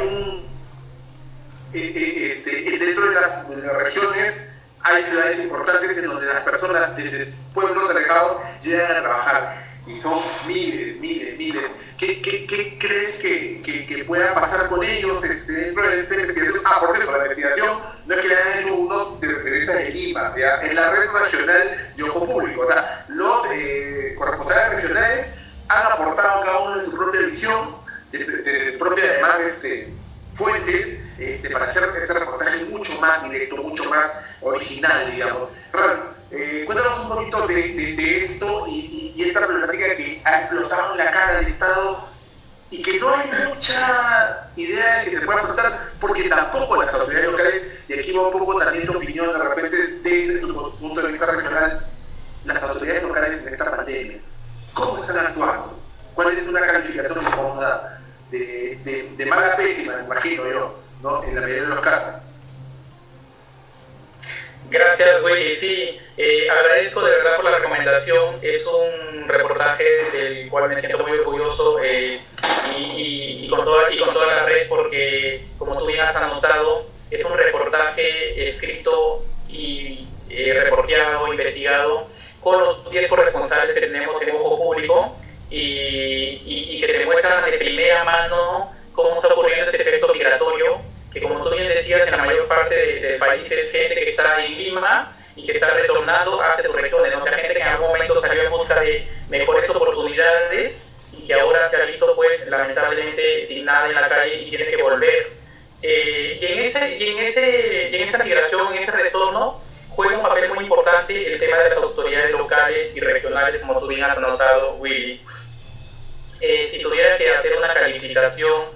dentro de las regiones hay ciudades importantes en donde las personas desde pueblos alejados llegan a trabajar y son miles. ¿Qué crees que pueda pasar con ellos dentro de esta investigación? Por cierto, la investigación no es que le hayan hecho uno de Lima, ¿ya? En la red nacional de Ojo Público. O sea, los corresponsales regionales han aportado cada uno de su propia visión, de propia además fuentes, para hacer ese reportaje mucho más directo, mucho más original, digamos. Ralph, cuéntanos un poquito de esto y esta problemática que ha explotado en la cara del Estado y que no hay mucha idea de que se pueda afrontar, porque tampoco las autoridades locales, y aquí va un poco también tu opinión de repente desde tu punto de vista regional, las autoridades locales en esta pandemia, ¿cómo están actuando? ¿Cuál es una calificación que podemos dar? De mala pésima, me imagino yo, ¿no? En la mayoría de los casos. Gracias, Willy. Sí, agradezco de verdad por la recomendación. Es un reportaje del cual me siento muy orgulloso y con toda la red, porque, como tú bien has anotado, es un reportaje escrito y reporteado, investigado con los 10 corresponsales que tenemos en Ojo Público y que te muestran de primera mano cómo está ocurriendo este efecto migratorio, que como tú bien decías, en la mayor parte del país es gente que está en Lima y que está retornando hacia sus regiones, o sea, gente que en algún momento salió en busca de mejores oportunidades y que ahora se ha visto, pues, lamentablemente sin nada en la calle y tiene que volver. Y en esa migración, en ese retorno, juega un papel muy importante el tema de las autoridades locales y regionales, como tú bien has anotado, Willy. Si tuviera que hacer una calificación,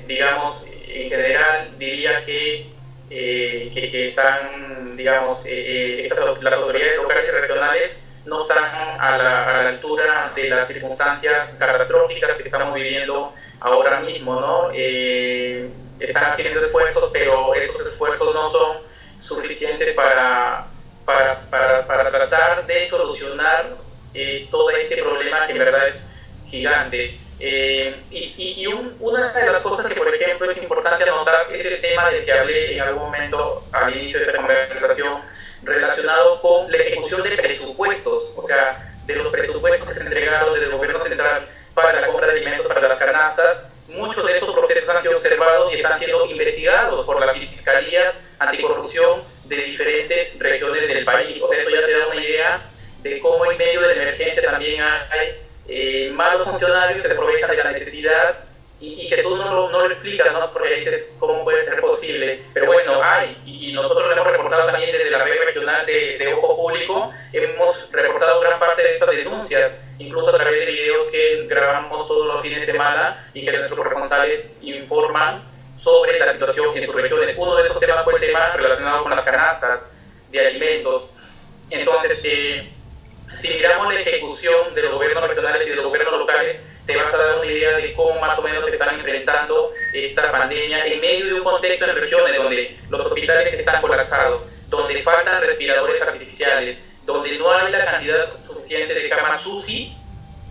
digamos, en general, diría que están, digamos, las autoridades locales y regionales no están a la altura de las circunstancias catastróficas que estamos viviendo ahora mismo, ¿no? Están haciendo esfuerzos, pero esos esfuerzos no son suficientes para tratar de solucionar todo este problema que en verdad es gigante. Una de las cosas que, por ejemplo, es importante anotar es el tema del que hablé en algún momento al inicio de esta conversación, relacionado con la ejecución de presupuestos, o sea, de los presupuestos que se entregaron desde el gobierno central para la compra de alimentos para las canastas. Muchos de estos procesos han sido observados y están siendo investigados por las fiscalías anticorrupción de diferentes regiones del país. O sea, eso ya te da una idea de cómo en medio de la emergencia también hay malos funcionarios que se aprovechan de la necesidad y que tú no lo explicas, ¿no? Porque dices, ¿cómo puede ser posible? Pero bueno, hay, y nosotros lo hemos reportado también desde la red regional de Ojo Público. Hemos reportado gran parte de estas denuncias, incluso a través de videos que grabamos todos los fines de semana y que nuestros corresponsales informan sobre la situación en sus regiones. Uno de esos temas fue el tema relacionado con las canastas de alimentos. Entonces, si miramos la ejecución de los gobiernos regionales y de los gobiernos locales, te vas a dar una idea de cómo más o menos se están enfrentando esta pandemia en medio de un contexto en regiones donde los hospitales están colapsados, donde faltan respiradores artificiales, donde no hay la cantidad suficiente de camas UCI,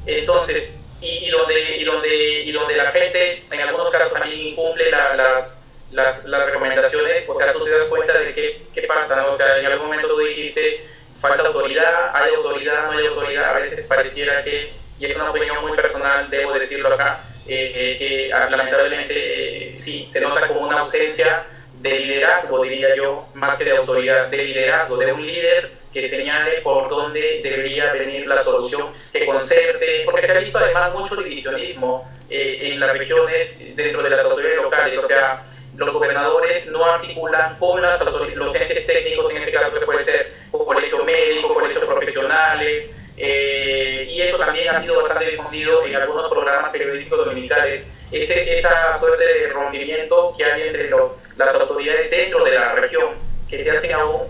entonces, y donde la gente en algunos casos también incumple las recomendaciones. O sea, tú te das cuenta de qué pasa, ¿no? O sea, en algún momento tú dijiste, falta autoridad, hay autoridad, no hay autoridad. A veces pareciera que, y es una opinión muy personal, debo decirlo acá, que lamentablemente sí, se nota como una ausencia de liderazgo, diría yo, más que de autoridad, de liderazgo, de un líder que señale por dónde debería venir la solución, que concerte, porque se ha visto además mucho divisionismo en las regiones dentro de las autoridades locales. O sea, los gobernadores no articulan con los entes técnicos, en este caso que puede ser colegios médicos, colegios profesionales, y eso también ha sido bastante difundido en algunos programas periodísticos dominicales, esa suerte de rompimiento que hay entre las autoridades dentro de la región, que te hacen aún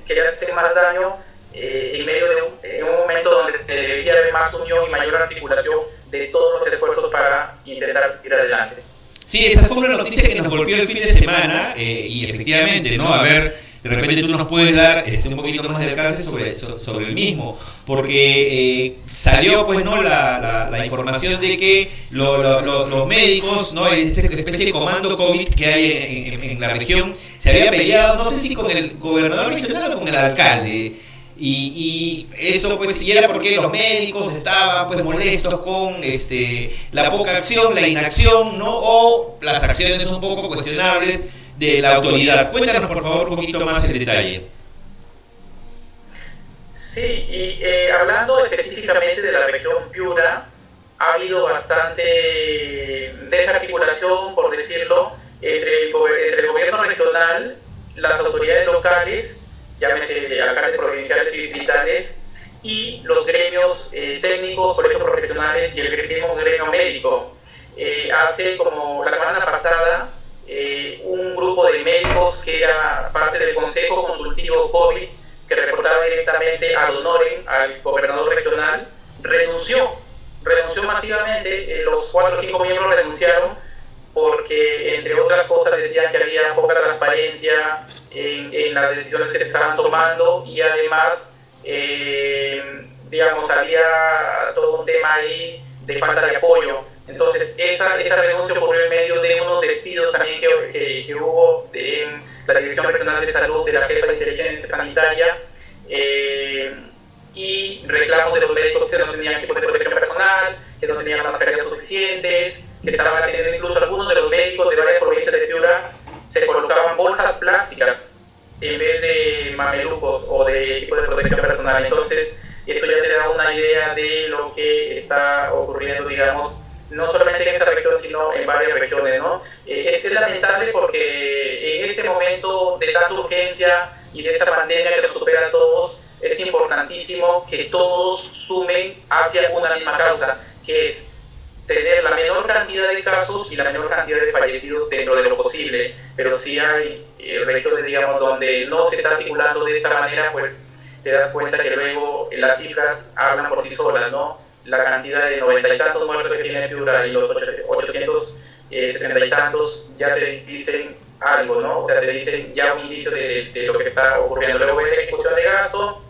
que te hacen más daño en medio de un momento donde debería haber más unión y mayor articulación de todos los esfuerzos para intentar ir adelante. Sí, esa fue una noticia que nos golpeó el fin de semana y efectivamente, ¿no? A ver, de repente tú nos puedes dar un poquito más de alcance sobre el mismo, porque salió pues no la información de que los médicos, no, esta especie de comando COVID que hay en la región, se había peleado, no sé si con el gobernador regional o con el alcalde. Y eso pues, y era porque los médicos estaban pues molestos con la poca acción, la inacción, ¿no? O las acciones un poco cuestionables de la autoridad. Cuéntanos por favor un poquito más en detalle. Sí, y hablando específicamente de la región Piura, ha habido bastante desarticulación, por decirlo, entre el gobierno regional, las autoridades locales, llámese alcaldes provinciales y distritales, y los gremios técnicos, colegios profesionales y el mismo gremio médico. Hace como la semana pasada, un grupo de médicos que era parte del Consejo Consultivo COVID, que reportaba directamente a Donoren, al gobernador regional, renunció masivamente. Los 4 o 5 miembros renunciaron porque, entre otras cosas, decían que había poca transparencia en las decisiones que se estaban tomando, y además, había todo un tema ahí de falta de apoyo. Entonces, esa renuncia ocurrió en medio de unos despidos también que hubo en la Dirección Regional de Salud de la jefa de inteligencia sanitaria, y reclamos de los médicos que no tenían equipos de protección personal, que no tenían mascarillas suficientes, que estaban atendiendo, incluso algunos de los médicos de varias provincias de Piura se colocaban bolsas plásticas en vez de mamelucos o de equipos de protección personal. Entonces, eso ya te da una idea de lo que está ocurriendo, digamos, no solamente en esta región, sino en varias regiones, ¿no? Es lamentable porque en este momento de tanta urgencia y de esta pandemia que nos supera a todos, es importantísimo que todos sumen hacia una misma causa, que es tener la menor cantidad de casos y la menor cantidad de fallecidos dentro de lo posible. Pero si hay regiones, digamos, donde no se está articulando de esta manera, pues te das cuenta que luego las cifras hablan por sí solas, ¿no? La cantidad de 90 y tantos muertos que tiene Piura y los 860 y tantos ya te dicen algo, ¿no? O sea, te dicen ya un indicio de lo que está ocurriendo. Luego ves la ejecución de gasto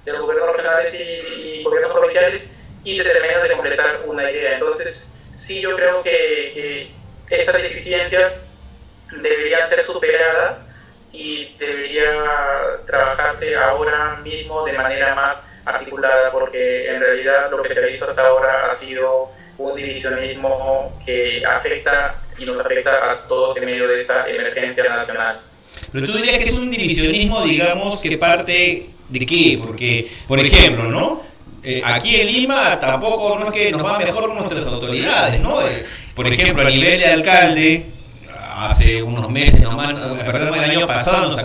de los gobiernos regionales y gobiernos provinciales y te terminas de completar una idea. Entonces, sí, yo creo que estas deficiencias deberían ser superadas y debería trabajarse ahora mismo de manera más articulada, porque en realidad lo que se ha visto hasta ahora ha sido un divisionismo que afecta y nos afecta a todos en medio de esta emergencia nacional. Pero tú dirías que es un divisionismo, digamos, que parte de qué, porque, por ejemplo, ¿no? Aquí en Lima tampoco no es que nos va mejor con nuestras autoridades, ¿no? Por ejemplo, a nivel de alcalde, hace unos meses, perdón, el año pasado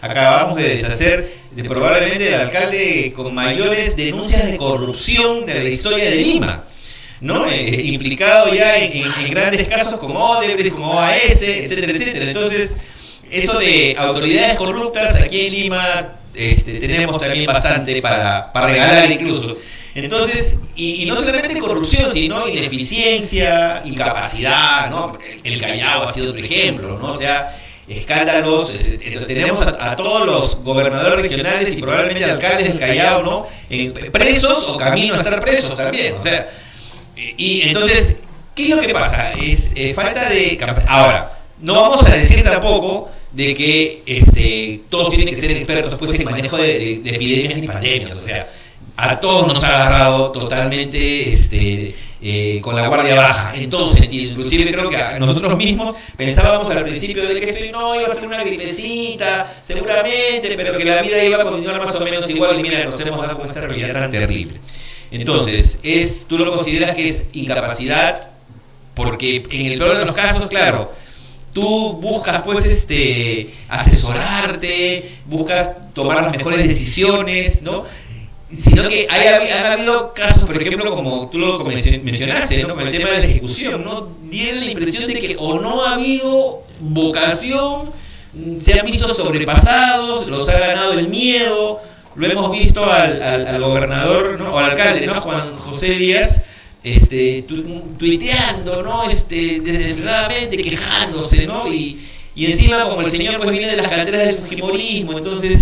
acabamos de deshacer probablemente del alcalde con mayores denuncias de corrupción de la historia de Lima, ¿no? Implicado ya en grandes casos como Odebrecht, como OAS, etcétera, etcétera. Entonces, eso de autoridades corruptas aquí en Lima tenemos también bastante para regalar incluso. Entonces, y no solamente corrupción, sino ineficiencia, incapacidad, ¿no? El Callao ha sido otro ejemplo, ¿no? O sea, escándalos, tenemos a todos los gobernadores regionales y probablemente alcaldes del Callao, ¿no? Presos o camino a estar presos también, o sea, y entonces, ¿qué es lo que pasa? Es falta de capacidad. Ahora, no vamos a decir tampoco de que todos tienen que ser expertos pues, en manejo de epidemias ni pandemias, o sea, a todos nos ha agarrado totalmente con la guardia baja, en todo sentido. Inclusive creo que nosotros mismos pensábamos al principio de que esto no iba a ser una gripecita, seguramente, pero que la vida iba a continuar más o menos igual, y mira, nos hemos dado con esta realidad tan terrible. Entonces, tú lo consideras que es incapacidad, porque en el peor de los casos, claro, tú buscas pues asesorarte, buscas tomar las mejores decisiones, ¿no? Sino que han habido casos, por ejemplo, como tú lo mencionaste, ¿no? Con el tema de la ejecución, ¿no? Tienen la impresión de que o no ha habido vocación, se han visto sobrepasados, los ha ganado el miedo. Lo hemos visto al gobernador, ¿no? O al alcalde, ¿no? Juan José Díaz, tuiteando, ¿no? Desesperadamente, quejándose, ¿no? Y encima, como el señor pues viene de las canteras del fujimorismo, entonces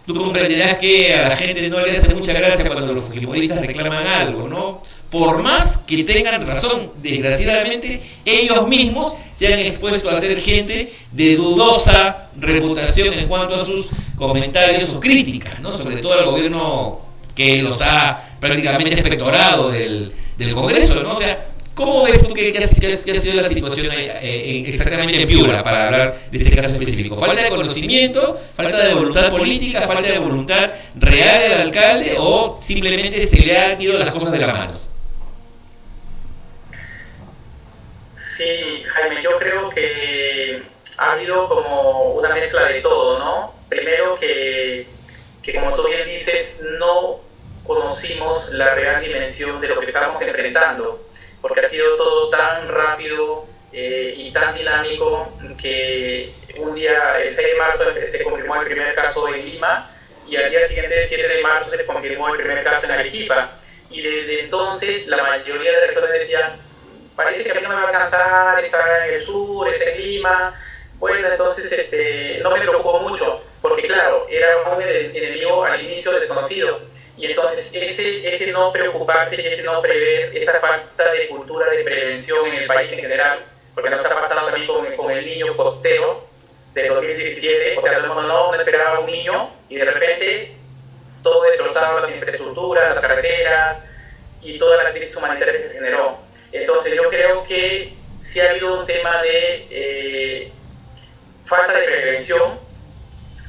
tú comprenderás que a la gente no le hace mucha gracia cuando los fujimoristas reclaman algo, ¿no? Por más que tengan razón, desgraciadamente, ellos mismos se han expuesto a ser gente de dudosa reputación en cuanto a sus comentarios o críticas, ¿no? Sobre todo al gobierno que los ha prácticamente espectorado del Congreso, ¿no? O sea, ¿cómo ves tú que ha sido la situación exactamente en Piura, para hablar de este caso específico? ¿Falta de conocimiento, falta de voluntad política, falta de voluntad real del alcalde, o simplemente se le han ido las cosas de las manos? Sí, Jaime, yo creo que ha habido como una mezcla de todo, ¿no? Primero que como tú bien dices, no conocimos la real dimensión de lo que estamos enfrentando, porque ha sido todo tan rápido y tan dinámico que un día, el 6 de marzo, se confirmó el primer caso en Lima, y al día siguiente, el 7 de marzo, se confirmó el primer caso en Arequipa. Y desde entonces la mayoría de regiones decían, parece que a mí no me va a alcanzar, está en el sur, está en Lima. Bueno, entonces no me preocupó mucho, porque claro, era un enemigo al inicio desconocido. Y entonces ese no preocuparse y ese no prever, esa falta de cultura de prevención en el país en general, porque nos ha pasado también con el niño costero del 2017, o sea, no esperaba un niño y de repente todo destrozado, las infraestructuras, las carreteras y toda la crisis humanitaria que se generó. Entonces yo creo que sí ha habido un tema de falta de prevención,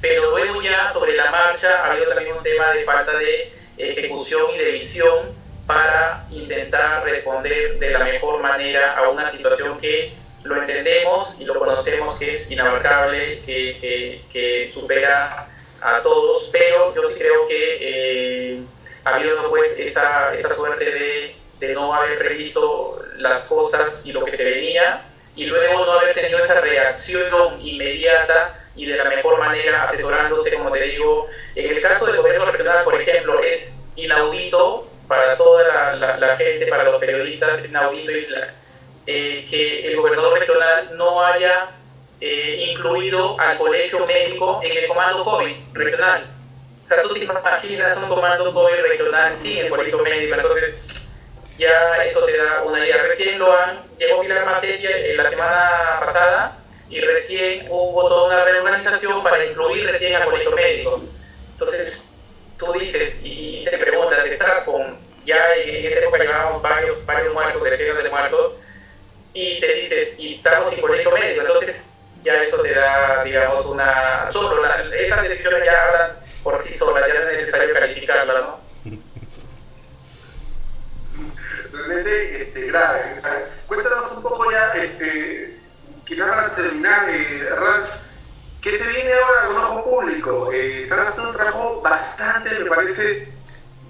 pero luego ya sobre la marcha ha habido también un tema de falta de ejecución y de visión para intentar responder de la mejor manera a una situación que lo entendemos y lo conocemos que es inabarcable, que supera a todos, pero yo sí creo que ha habido pues esa suerte de no haber previsto las cosas y lo que se venía, y luego no haber tenido esa reacción inmediata y de la mejor manera asesorándose, como te digo. En el caso del gobierno regional, por ejemplo, es inaudito para toda la gente, para los periodistas, es inaudito que el gobernador regional no haya incluido al colegio médico en el comando COVID regional. O sea, tú te imaginas un comando COVID regional sin el colegio médico, entonces ya eso te da una idea. Recién llegó Pilar Macetti la semana pasada y recién hubo toda una reorganización para incluir recién al colegio médico. Entonces tú dices y te preguntas, estás con, ya en esa época llevábamos varios muertos, decenas de muertos, y te dices, y estamos sin colegio médico, entonces ya eso te da, digamos, esas decisiones ya hablan por sí solas, ya no es necesario calificarlas, ¿no? Realmente grave. Cuéntanos un poco ya, quizás para terminar, Ralph, ¿qué te viene ahora con ojo público? Estás haciendo un trabajo bastante, me parece,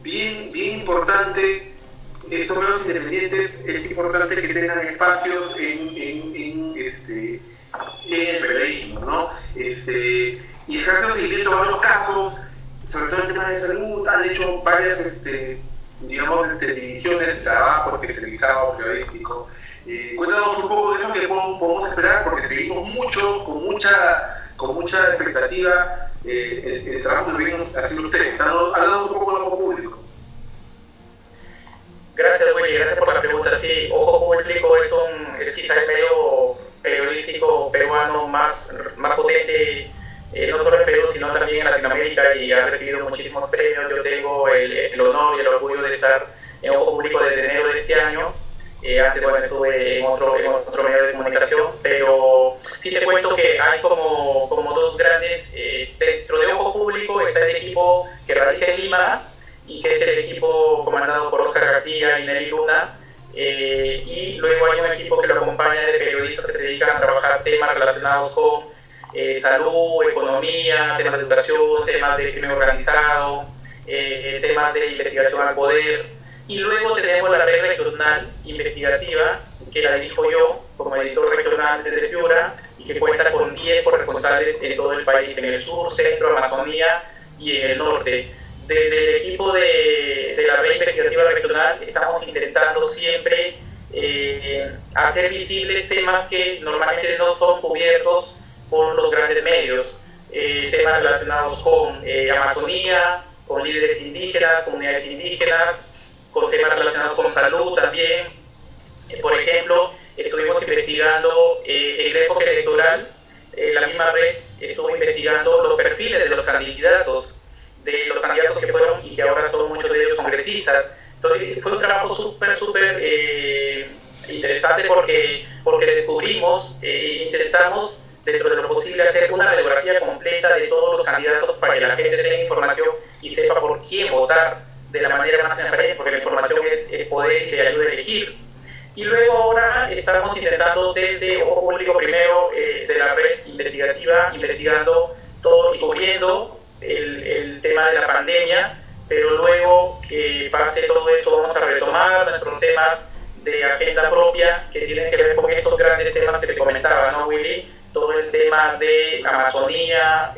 bien importante. Estos medios independientes es importante que tengan espacios en el periodismo, ¿no? Y están haciendo seguimiento a varios casos, sobre todo en temas de salud, han hecho varias digamos, divisiones de trabajo especializado periodístico. Cuéntanos un poco de lo que podemos esperar, porque seguimos mucho, con mucha expectativa, el trabajo que vienen haciendo ustedes. Hablando un poco del ojo público. Gracias, Willy, gracias por la pregunta. Sí, Ojo Público es quizás el medio periodístico peruano más potente, no solo en Perú, sino también en Latinoamérica, y ha recibido muchísimos premios. Yo tengo el honor y el orgullo de estar en Ojo Público desde enero de este año. Antes, bueno, estuve en otro medio de comunicación, pero sí te cuento que hay como dos grandes, dentro de Ojo Público está el equipo que radica en Lima, y que es el equipo comandado por Oscar García y Nelly Luna, y luego hay un equipo que lo acompaña de periodistas que se dedican a trabajar temas relacionados con salud, economía, temas de educación, temas de crimen organizado, temas de investigación al poder. Y luego tenemos la red regional investigativa, que la dirijo yo como editor regional desde Piura, y que cuenta con 10 corresponsales en todo el país, en el sur, centro, Amazonía y en el norte. Desde el equipo de la red investigativa regional estamos intentando siempre hacer visibles temas que normalmente no son cubiertos por los grandes medios, temas relacionados con Amazonía, con líderes indígenas, comunidades indígenas, con temas relacionados con salud también. Por ejemplo, estuvimos investigando en la época electoral, la misma red estuvo investigando los perfiles de los candidatos que fueron y que ahora son muchos de ellos congresistas. Entonces fue un trabajo súper interesante porque descubrimos, intentamos dentro de lo posible hacer una radiografía completa de todos los candidatos para que la gente tenga información y sepa por quién votar de la manera más transparente, porque la información es poder y te ayuda a elegir. Y luego ahora estamos intentando desde Ojo Público primero, de la red investigativa, investigando todo y cubriendo el tema de la pandemia, pero luego que pase todo esto vamos a retomar nuestros temas de agenda propia que tienen que ver con estos grandes temas que te comentaba, ¿no, Willy? Todo el tema de Amazonía,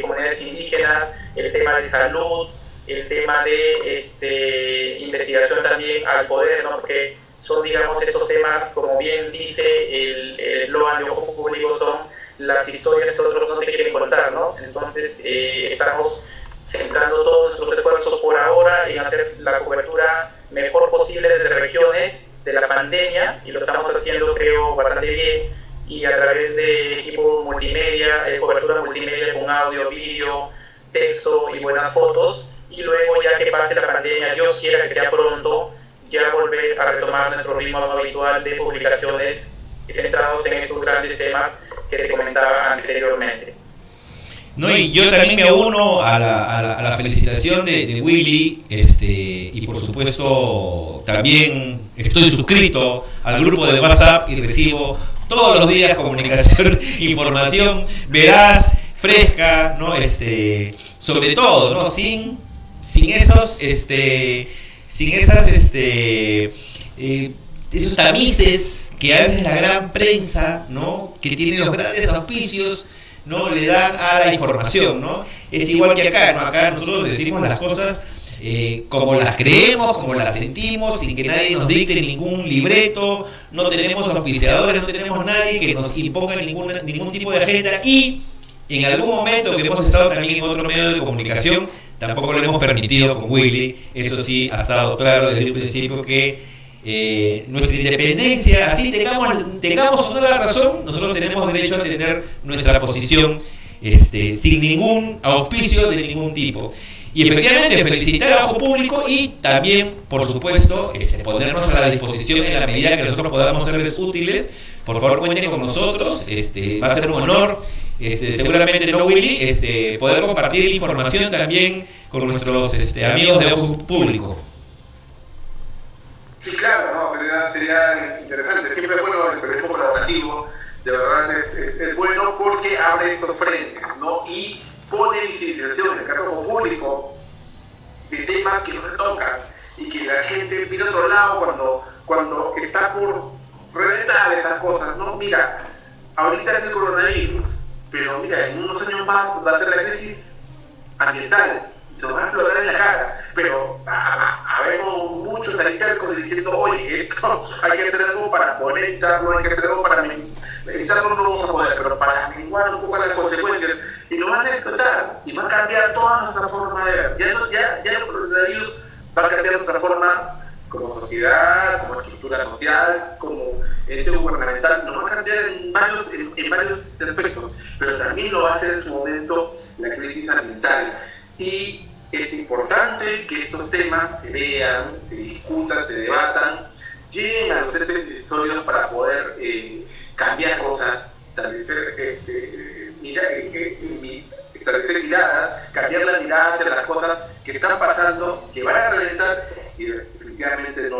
comunidades indígenas, el tema de salud, el tema de investigación también al poder, ¿no? Porque son, digamos, estos temas, como bien dice el eslogan de Ojo Público, son las historias que otros no te quieren contar, ¿no? Entonces estamos centrando todos nuestros esfuerzos por ahora en hacer la cobertura mejor posible desde regiones de la pandemia, y lo estamos haciendo, creo, bastante bien, y a través de equipo multimedia, cobertura multimedia con audio, vídeo, texto y buenas fotos. Y luego, ya que pase la pandemia, Dios quiera que sea pronto, ya volver a retomar nuestro ritmo habitual de publicaciones centrados en estos grandes temas que te comentaba anteriormente. No, y yo también me uno a la felicitación de Willy, y por supuesto también estoy suscrito al grupo de WhatsApp y recibo todos los días comunicación, información veraz, fresca, ¿no? Sobre todo, ¿no? Sin esos, esos tamices que a veces la gran prensa, ¿no? Que tiene los grandes auspicios, ¿no? Le dan a la información, ¿no? Es igual que acá, ¿no? Acá nosotros decimos las cosas como las creemos, como las sentimos, sin que nadie nos dicte ningún libreto, no tenemos auspiciadores, no tenemos nadie que nos imponga ningún tipo de agenda, y en algún momento que hemos estado también en otro medio de comunicación, tampoco lo hemos permitido con Willy. Eso sí, ha estado claro desde el principio que nuestra independencia, así tengamos o no la razón, nosotros tenemos derecho a tener nuestra posición sin ningún auspicio de ningún tipo. Y efectivamente felicitar a Ojo Público y también, por supuesto, ponernos a la disposición en la medida que nosotros podamos serles útiles. Por favor, cuenten con nosotros, va a ser un honor, seguramente, ¿no, Willy? Poder compartir información también con nuestros amigos de Ojo Público. Sí, claro, ¿no? Sería interesante. Siempre es bueno el periodismo colaborativo, de verdad es bueno porque abre estos frentes, ¿no? Y pone visibilización, en el caso Ojo Público, de temas que no se tocan y que la gente mira a otro lado cuando está por reventar esas cosas, ¿no? Mira, ahorita es el coronavirus, pero mira, en unos años más va a ser la crisis ambiental y se va a explotar en la cara, pero a habemos muchos arquitectos diciendo, oye, esto hay que hacer algo para poder evitarlo, hay que hacer algo para evitarlo, no lo vamos a poder, pero para menguar un poco las consecuencias, y lo van a explotar, y va a cambiar toda nuestra forma de ver. Ya el coronavirus va a cambiar nuestra forma como sociedad, como estructura social, como ente gubernamental, nos va a cambiar en varios aspectos, pero también lo va a hacer en su momento la crisis ambiental. Y es importante que estos temas se vean, se discutan, se debatan, lleguen a los entes decisorios para poder cambiar cosas, establecer miradas, cambiar la mirada hacia las cosas que están pasando, que van a reventar, y definitivamente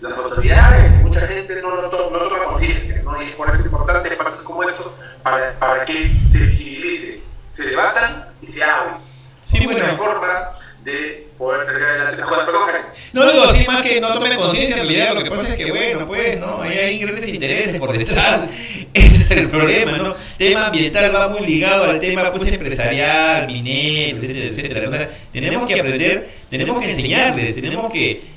las autoridades, mucha gente no toma conciencia, ¿no? Y por eso es importante espacios como estos para que se visibilice, se debatan y se hablen. Sí, bueno. Una forma de poder sacar adelante las cosas. Perdón, Jaime. No digo así más que no tomen conciencia, en realidad lo que pasa es que bueno, pues, ¿no? Hay grandes intereses por detrás, ese es el problema, ¿no? El tema ambiental va muy ligado al tema, pues, empresarial, minero, etcétera, etcétera. O sea, tenemos que aprender, tenemos que enseñarles, tenemos que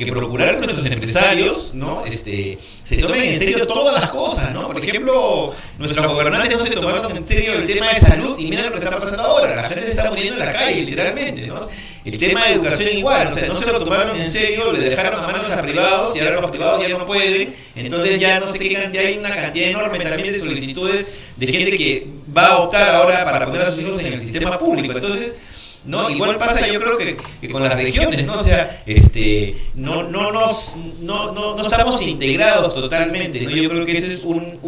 procurar que nuestros empresarios, ¿no? Se tomen en serio todas las cosas, ¿no? Por ejemplo, nuestros gobernantes no se tomaron en serio el tema de salud, y mira lo que está pasando ahora, la gente se está muriendo en la calle, literalmente, ¿no? El tema de educación igual, o sea, no se lo tomaron en serio, le dejaron a manos a privados, y ahora los privados ya no pueden, entonces ya no se quejan, ya hay una cantidad enorme también de solicitudes de gente que va a optar ahora para poner a sus hijos en el sistema público. Entonces, no, igual pasa, yo creo que con las regiones, ¿no? O sea, no estamos integrados totalmente, ¿no? Yo creo que ese es un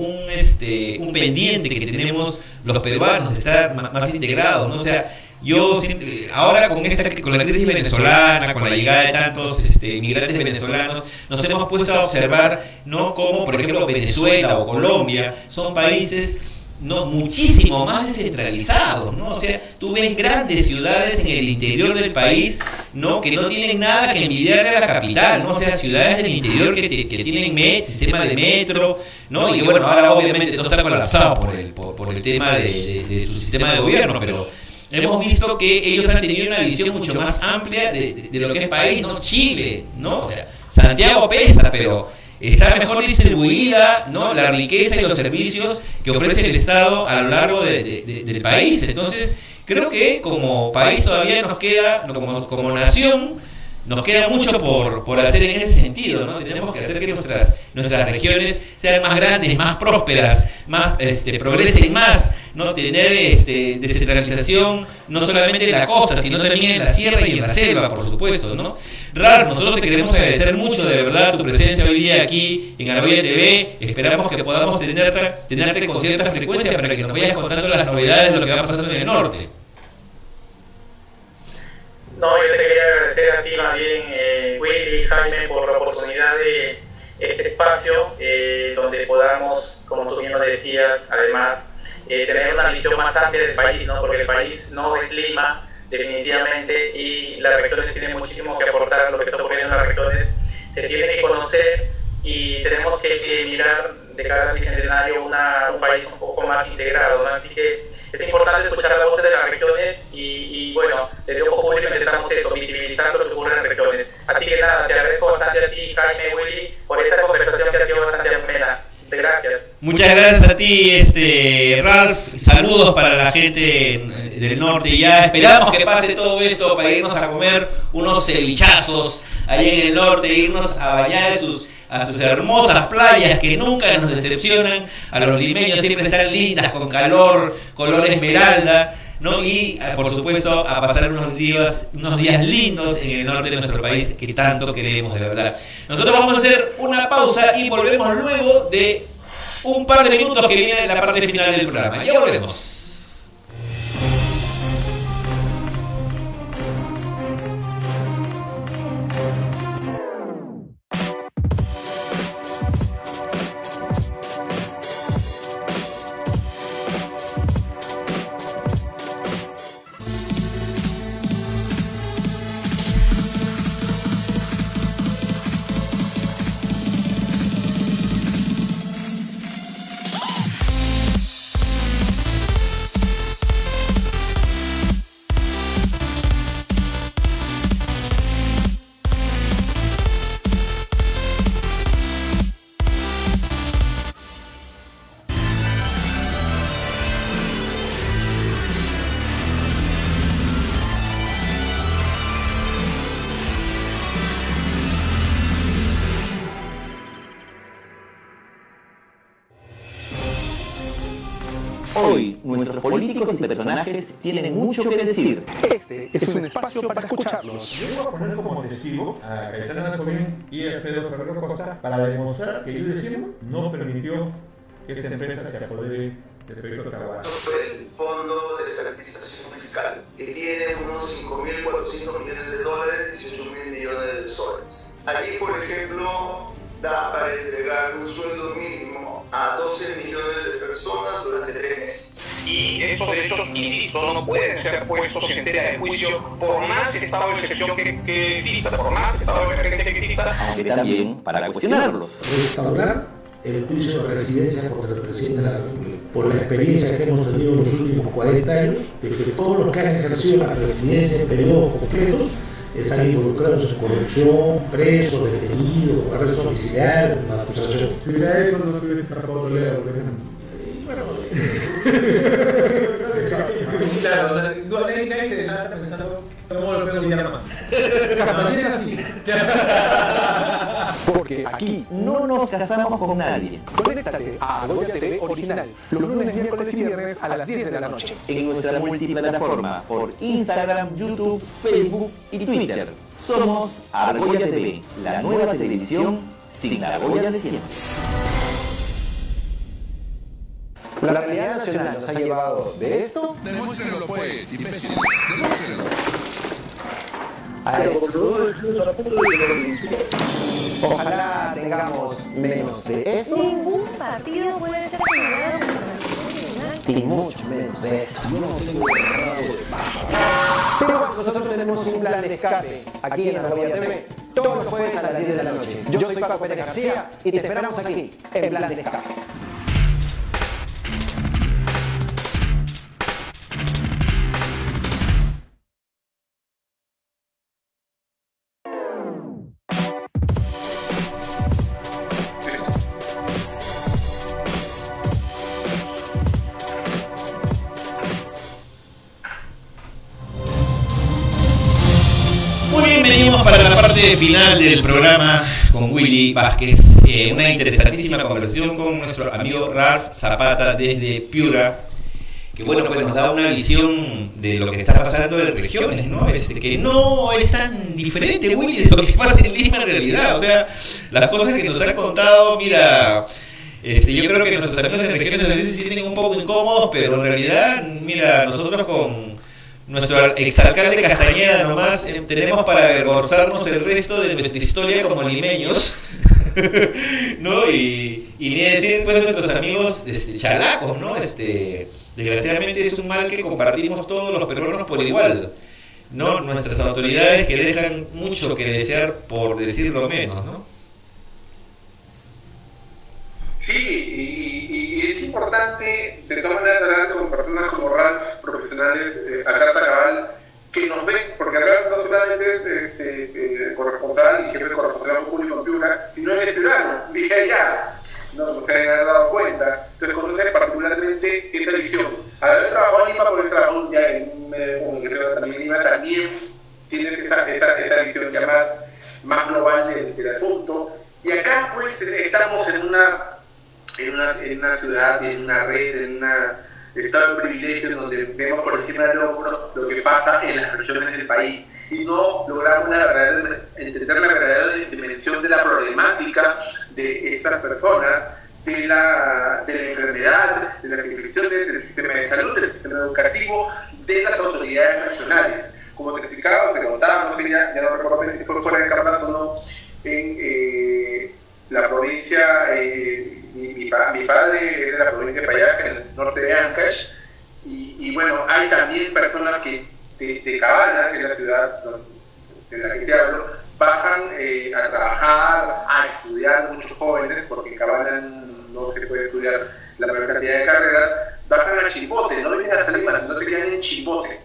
pendiente que tenemos los peruanos, de estar más integrados, ¿no? O sea, yo ahora con la crisis venezolana, con la llegada de tantos migrantes venezolanos, nos hemos puesto a observar, ¿no? Cómo, por ejemplo, Venezuela o Colombia son países muchísimo más descentralizados, ¿no? O sea, tú ves grandes ciudades en el interior del país, ¿no? Que no tienen nada que envidiarle a la capital, ¿no? O sea, ciudades del interior que tienen sistema de metro, ¿no? Y bueno, ahora obviamente todo está colapsado por el tema de su sistema de gobierno, pero hemos visto que ellos han tenido una visión mucho más amplia de lo que es país, ¿no? Chile, ¿no? O sea, Santiago pesa, pero está mejor distribuida, ¿no? La riqueza y los servicios que ofrece el Estado a lo largo del país. Entonces, creo que como país todavía nos queda, como nación, nos queda mucho por hacer en ese sentido, ¿no? Tenemos que hacer que nuestras regiones sean más grandes, más prósperas, más progresen más, ¿no? Tener descentralización no solamente en la costa, sino también en la sierra y en la selva, por supuesto, ¿no? Ralph, nosotros te queremos agradecer mucho, de verdad, tu presencia hoy día aquí en Argolla TV. Esperamos que podamos tenerte con cierta frecuencia para que nos vayas contando las novedades de lo que va pasando en el norte. No, yo te quería agradecer a ti más bien, Willy y Jaime, por la oportunidad de este espacio donde podamos, como tú bien lo decías, además, tener una visión más amplia del país, ¿no? Porque el país no es Lima, definitivamente, y las regiones tienen muchísimo que aportar. Lo que está ocurriendo en las regiones se tiene que conocer, y tenemos que mirar de cara al bicentenario un país un poco más integrado, ¿no? Así que es importante escuchar la voz de las regiones y bueno, desde el ojo público intentamos eso, visibilizar lo que ocurre en las regiones. Así que nada, te agradezco bastante a ti, Jaime, Willy, por esta conversación que ha sido bastante amena. Gracias. Muchas gracias a ti, Ralph. Saludos para la gente del norte. Ya esperamos que pase todo esto para irnos a comer unos cevichazos ahí en el norte, irnos a bañar a sus hermosas playas que nunca nos decepcionan. A los limeños siempre están lindas, con calor, color esmeralda, ¿no? Y por supuesto a pasar unos días lindos en el norte de nuestro país que tanto queremos, de verdad. Nosotros vamos a hacer una pausa y volvemos luego de un par de minutos que viene la parte final del programa. Ya volvemos. Hoy, nuestros políticos y personajes tienen mucho que decir. Este es un espacio para escucharlos. Yo voy a poner como testigo a Cayetano Alcovín y a Alfredo Ferrero Costa para demostrar que Julius Simon no permitió que esta empresa se apodere del proyecto Caguán. El Fondo de Estabilización Fiscal, que tiene unos 5.400 millones de dólares, 18.000 millones de soles. Allí, por ejemplo, da para entregar un sueldo mínimo a 12 millones de personas durante 3 meses. Y estos derechos, insisto, no pueden ser puestos en tela de juicio por más estado de excepción que exista, por más estado de emergencia que exista. Aunque también para cuestionarlos. Restaurar el juicio de residencia contra el presidente de la República. Por la experiencia que hemos tenido en los últimos 40 años, de que todos los que han ejercido la presidencia en periodos completos están involucrados en corrupción, presos, detenidos, con arrestos domiciliarios, con acusación. Si hubiera eso, no se hubiese escapado Toledo, por ejemplo. Claro, nadie se está pensando cómo lo puedo olvidar más. Porque aquí No nos casamos con nadie. conéctate a Argolla TV Original los lunes, miércoles y viernes a las 10 de la noche. En nuestra multiplataforma por Instagram, YouTube, Facebook y Twitter. Somos Argolla TV, la nueva televisión sin la argolla de siempre. La realidad nacional nos ha llevado de esto Demuéstrenlo pues, imbéciles. Demuéstrenlo. a esto. Ojalá tengamos menos de esto Ningún partido puede ser señalado como organización criminal. y mucho menos de esto. Pero bueno, nosotros tenemos un plan de escape aquí en Argolla TV todos los jueves a las 10 de la noche. Yo soy Paco Pérez García y te esperamos aquí en Plan de Escape. Muy bien, venimos para la parte final del programa con Willy Vázquez. Una interesantísima conversación con nuestro amigo Ralph Zapata desde Piura, que bueno, que nos da una visión de lo que está pasando en regiones, ¿no? Que no es tan diferente, Willy, de lo que pasa en Lima en realidad. O sea, las cosas que nos han contado, mira, yo creo que nuestros amigos en regiones a veces se sienten un poco incómodos, pero en realidad, mira, nosotros con nuestro exalcalde Castañeda nomás tenemos para avergonzarnos el resto de nuestra historia como limeños, ¿no? Y ni decir pues nuestros amigos chalacos, ¿no? Desgraciadamente es un mal que compartimos todos los peruanos por igual, ¿no? Nuestras autoridades que dejan mucho que desear, por decirlo menos, ¿no? Sí, y es importante, de todas maneras, hablar con personas como Ralph, profesionales a carta cabal, que nos ven, porque Ralph no solamente es corresponsal y jefe de corresponsal público en Piura, sino es piurano, vive allá, no se han dado cuenta, entonces conoce particularmente esta visión. Al haber trabajado en Lima, por el trabajo ya en un medio de comunicación también Lima, también tiene esta visión ya más global del asunto, y acá pues estamos en una ciudad, en una red, en un estado de privilegio donde vemos por encima del hombro lo que pasa en las regiones del país y no logramos entender la verdadera dimensión de la problemática de estas personas, de la enfermedad, de las infecciones, del sistema de salud, del sistema educativo, de las autoridades regionales. Como te explicaba, te contaba, no sé, ya no recuerdo si fue fuera de cámara o no, en la provincia, mi padre es de la provincia de Payaca, en el norte de Ancash, y bueno, hay también personas que de Cabana, que es la ciudad de la que te hablo, bajan a trabajar, a estudiar, muchos jóvenes, porque en Cabana no se puede estudiar la mayor cantidad de carreras, bajan a Chimbote, no vienen a Lima, no se quedan en Chimbote,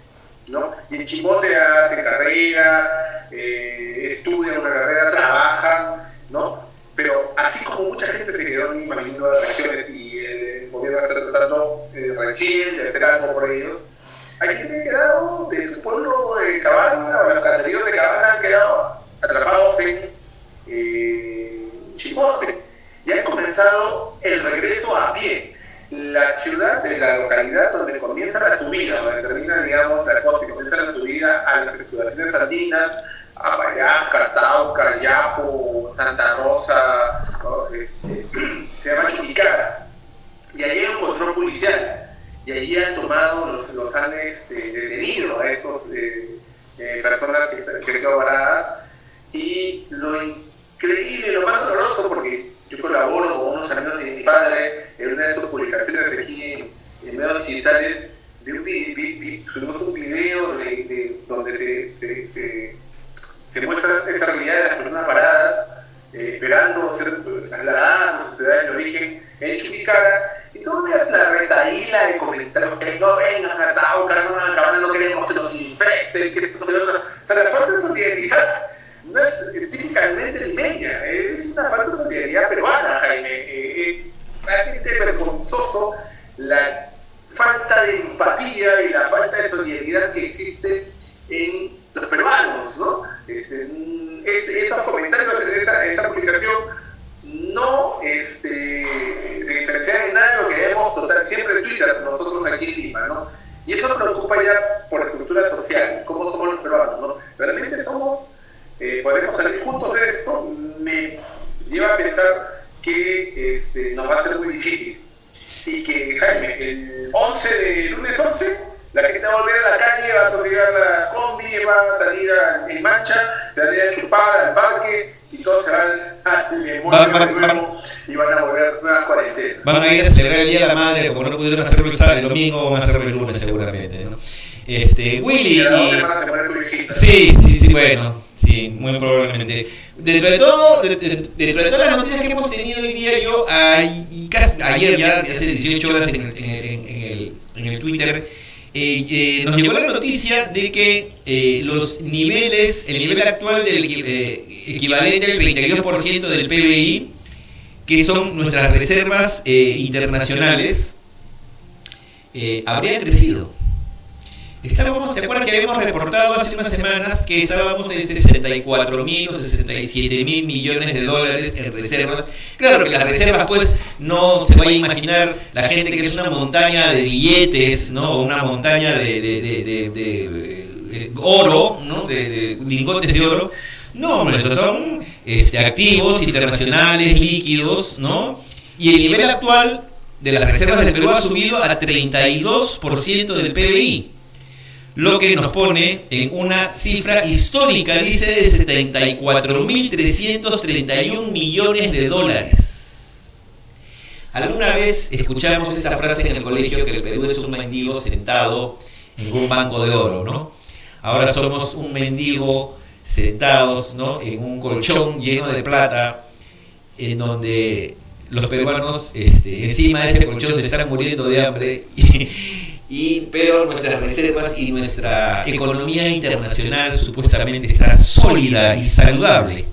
¿no? Y en Chimbote hacen carrera, estudian una carrera, trabajan, ¿no? Pero así como mucha gente se quedó en Lima, viniendo a las regiones y el gobierno está tratando recién de hacer algo por ellos, hay gente que ha quedado de su pueblo de Cabana, o los caseríos de Cabana han quedado atrapados en Chimbote y han comenzado el regreso a pie. La ciudad de la localidad donde comienza la subida, donde termina, digamos, la costa y comienza la subida a las estribaciones andinas, a Vallasca, Tauca, Yapo, Santa Rosa, ¿no? Se llama Churicara. Y allí hay un control policial. Y allí han tomado, los han detenido a esos personas que han quedado varadas. Y lo increíble, lo más doloroso, porque yo colaboro con unos amigos de mi padre en una de sus publicaciones aquí en medios digitales, subimos un video donde se muestra esta realidad de las personas paradas, esperando ser trasladadas a sus ciudades de origen en Churicara. Y tú ves la retaíla de comentarios que no vengan a Tauca, no queremos que nos infecten, que esto, que lo otro. O sea, la falta de solidaridad no es típicamente limeña, es una falta de solidaridad peruana, Jaime. Es realmente vergonzoso la falta de empatía y la falta de solidaridad que existe en los peruanos, ¿no? Estos comentarios en esta publicación no diferencian en nada de lo que vemos siempre en Twitter, nosotros aquí en Lima, ¿no? Y eso nos preocupa ya por la estructura social, cómo somos los peruanos, ¿no? Realmente podremos salir juntos de esto, me lleva a pensar que nos va a ser muy difícil. Y que, Jaime, el lunes 11, la gente va a volver a la calle, va a llegar la combi, va a salir en marcha, se va a ir a chupar al parque y todos se van al demonio y van a volver nuevas cuarentenas. Van a ir a celebrar el Día de la Madre, como no pudieron hacerlo el domingo, van a hacerlo el lunes seguramente, ¿no? Willy. Sí, bueno. Sí, muy probablemente. Dentro de todas las noticias que hemos tenido hoy día, ayer ya, hace 18 horas en el Twitter, nos llegó la noticia de que el nivel actual del equivalente al 32% del PBI, que son nuestras reservas internacionales, habrían crecido. ¿Te acuerdas que habíamos reportado hace unas semanas que estábamos en 64.000 o 67.000 millones de dólares en reservas? Claro que las reservas, pues, no se vaya a imaginar la gente que es una montaña de billetes, ¿no? O una montaña de oro, ¿no? De lingotes de oro. No, hombre, esos son activos internacionales, líquidos, ¿no? Y el nivel actual de las reservas del Perú ha subido a 32% del PBI. Lo que nos pone en una cifra histórica, dice, de 74.331 millones de dólares. Alguna vez escuchamos esta frase en el colegio, que el Perú es un mendigo sentado en un banco de oro, ¿no? Ahora somos un mendigo sentados, ¿no?, en un colchón lleno de plata, en donde los peruanos encima de ese colchón se están muriendo de hambre pero nuestras reservas y nuestra economía internacional supuestamente está sólida y saludable,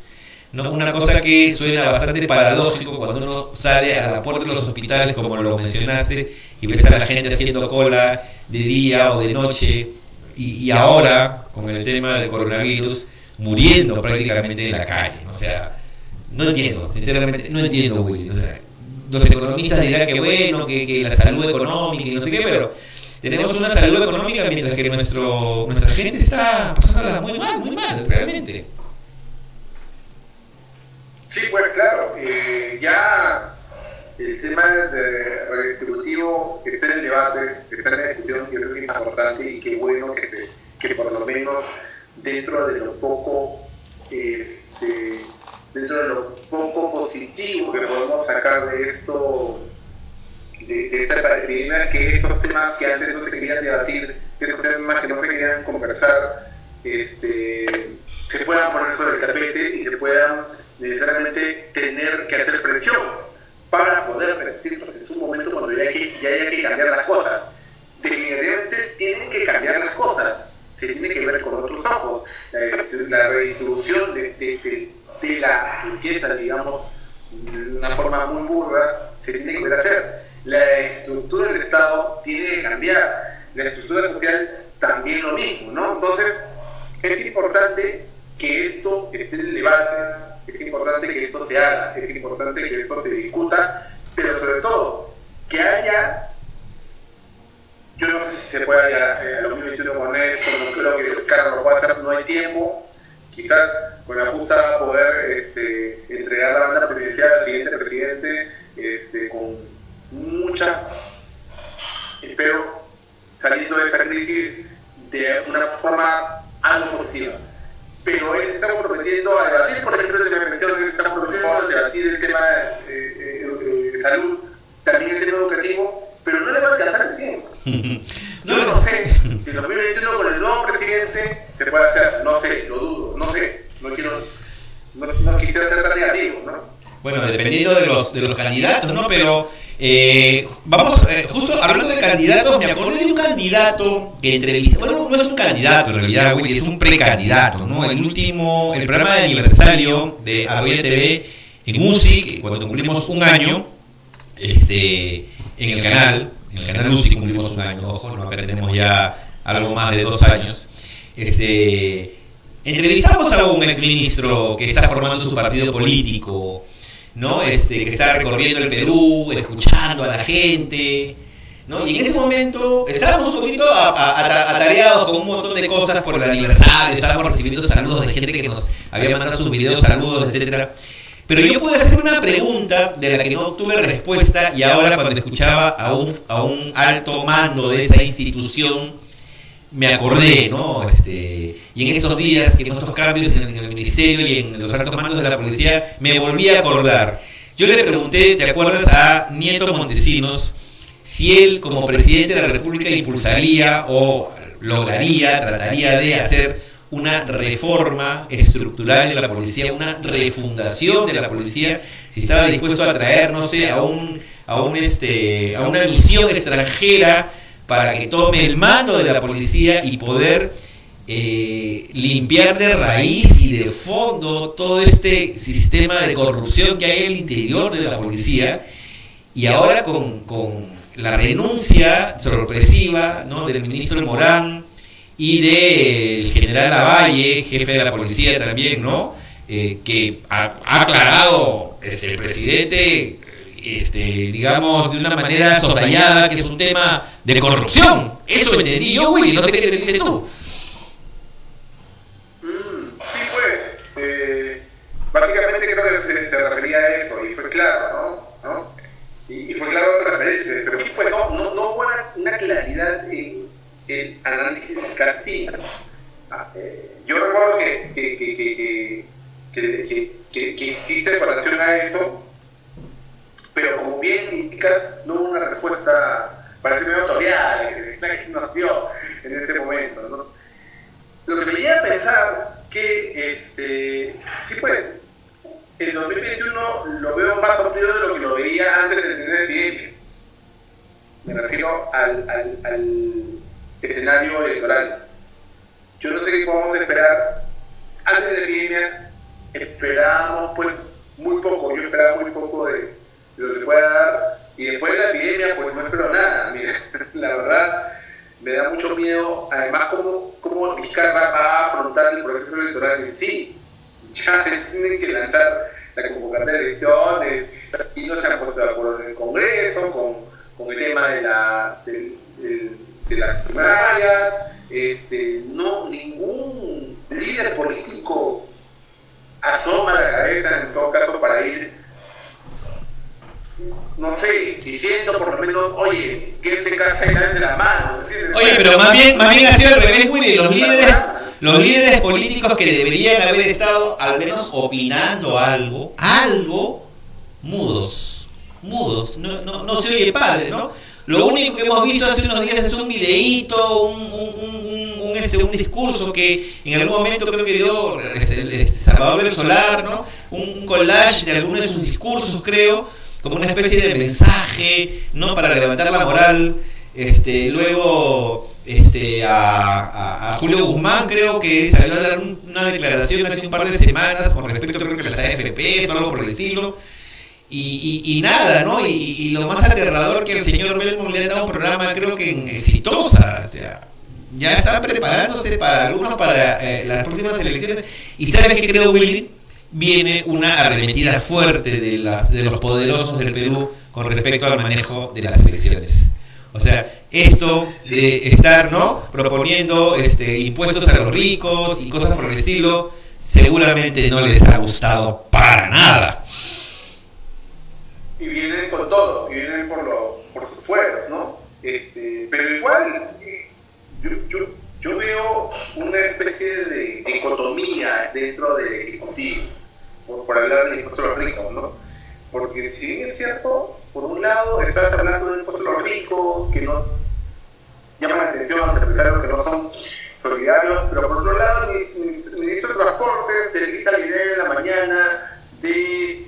¿no? Una cosa que suena bastante paradójico cuando uno sale a la puerta de los hospitales, como lo mencionaste, y ves a la gente haciendo cola de día o de noche, y ahora, con el tema del coronavirus, muriendo prácticamente en la calle. O sea, no entiendo, sinceramente, no entiendo, Willy. O sea, los economistas dirán que bueno, que la salud económica y no sé qué, pero tenemos una salud económica mientras que nuestra gente está pasándola muy mal, realmente. Sí, pues claro, ya el tema redistributivo está en el debate, está en la discusión, y eso es importante, y qué bueno que por lo menos dentro de lo poco positivo que podemos sacar de esto, de esta epidemia, que estos temas que antes no se querían debatir, estos temas que no se querían conversar, se puedan poner sobre el tapete y se puedan necesariamente tener que hacer presión para poder revertirlos en su momento cuando ya haya que cambiar las cosas. Definitivamente tienen que cambiar las cosas, se tiene que ver con otros ojos. La redistribución de la riqueza, digamos, de una forma muy burda, se tiene que ver hacer. La estructura del Estado tiene que cambiar, la estructura social también lo mismo, ¿no? Entonces, es importante que esto esté en el debate, es importante que esto se haga, es importante que esto se discuta, pero sobre todo, que haya pueda a 2021 con esto, no creo que Carlos lo pueda hacer, no hay tiempo. Quizás con la justa poder entregar la banda presidencial al siguiente presidente con mucha, espero, saliendo de esta crisis de una forma algo positiva. Pero él está comprometiendo a debatir, por ejemplo, el tema de pensiones, está comprometiendo a debatir el tema de salud, también el tema educativo, pero no le va a alcanzar el tiempo. Yo no sé si en 2021 con el nuevo presidente se puede hacer, no sé, lo dudo, no sé, no quisiera ser tan negativo, ¿no? Bueno, dependiendo de los candidatos, ¿no? Pero vamos, justo hablando de candidatos, me acordé de un candidato que entrevisté, bueno, no es un candidato en realidad, güey, es un precandidato, ¿no? El programa de aniversario de Argolla TV en Music, cuando cumplimos un año, en el canal UCI cumplimos un año, ojo, ¿no? Acá tenemos ya algo más de 2 años. Entrevistamos a un exministro que está formando su partido político, ¿no? Que está recorriendo el Perú, escuchando a la gente, ¿no? Y en ese momento estábamos un poquito atareados con un montón de cosas por el aniversario, estábamos recibiendo saludos de gente que nos había mandado sus videos, saludos, etcétera. Pero yo pude hacer una pregunta de la que no tuve respuesta, y ahora cuando escuchaba a un alto mando de esa institución me acordé, ¿no? Y en estos días, en estos cambios en el ministerio y en los altos mandos de la policía, me volví a acordar. Yo le pregunté, ¿te acuerdas?, a Nieto Montesinos si él como presidente de la República impulsaría o trataría de hacer una reforma estructural de la policía, una refundación de la policía, si estaba dispuesto a traer, no sé, a una misión extranjera para que tome el mando de la policía y poder limpiar de raíz y de fondo todo este sistema de corrupción que hay en el interior de la policía. Y ahora con la renuncia sorpresiva, ¿no?, del ministro Morán y del general Lavalle, jefe de la policía también, ¿no?, que ha aclarado el presidente, digamos, de una manera soslayada, que es un tema de corrupción. Eso lo entendí yo, Willy, no sé qué te dices tú. Sí, pues, básicamente creo que se refería a eso, y fue claro, ¿no? Y fue claro la referencia, pero sí, pues, no hubo una claridad en el análisis casi. Yo recuerdo que existe relación a eso, pero como bien indicas, no hubo una respuesta, parece medio toreada, que nos dio en este momento, ¿no? Lo que me lleva a pensar que, sí, pues, el 2021 lo veo más sombrío de lo que lo veía antes de tener el epidemia. Me refiero al escenario electoral. Yo no sé qué podemos esperar. Antes de la epidemia esperábamos, pues, muy poco. Yo esperaba muy poco de lo que pueda dar, y después de la epidemia, pues, no espero nada. Mira, la verdad, me da mucho miedo, además, cómo Vizcarra va a afrontar el proceso electoral en sí. Ya tienen que lanzar la convocatoria de elecciones y no se han puesto de acuerdo en el Congreso con el tema de las primarias. No, ningún líder político asoma la cabeza, en todo caso, para ir, no sé, diciendo por lo menos, oye, que se casa y de la mano. Oye, pero más bien ha sido al revés, Willy. Los líderes políticos que deberían haber estado al menos opinando algo, mudos, no se oye padre, ¿no? Lo único que hemos visto hace unos días es un videíto, un discurso que en algún momento creo que dio Salvador del Solar, ¿no? Un collage de algunos de sus discursos, creo, como una especie de mensaje, ¿no?, para levantar la moral. Luego a Julio Guzmán, creo que salió a dar una declaración hace un par de semanas con respecto, creo que a las AFP o algo por el estilo, y nada, ¿no? Y lo más aterrador, que el señor Belmont le ha dado un programa, creo que en Exitosa, o sea, ya está preparándose para algunos para las próximas elecciones. Y ¿sabes qué creo, Willy? Viene una arremetida fuerte de los poderosos del Perú con respecto al manejo de las elecciones. O sea, esto de estar, ¿no?, proponiendo impuestos a los ricos y cosas por el estilo, seguramente no les ha gustado para nada. Y vienen con todo, y vienen por sus fueros, ¿no? Pero igual, yo veo una especie de dicotomía dentro del Ejecutivo, por hablar del impuesto a los ricos, ¿no? Porque si bien es cierto, por un lado estás hablando del impuesto a los ricos, que no llaman la atención, a pesar de que no son solidarios, pero por otro lado, el ministro de Transportes utiliza la idea en la mañana de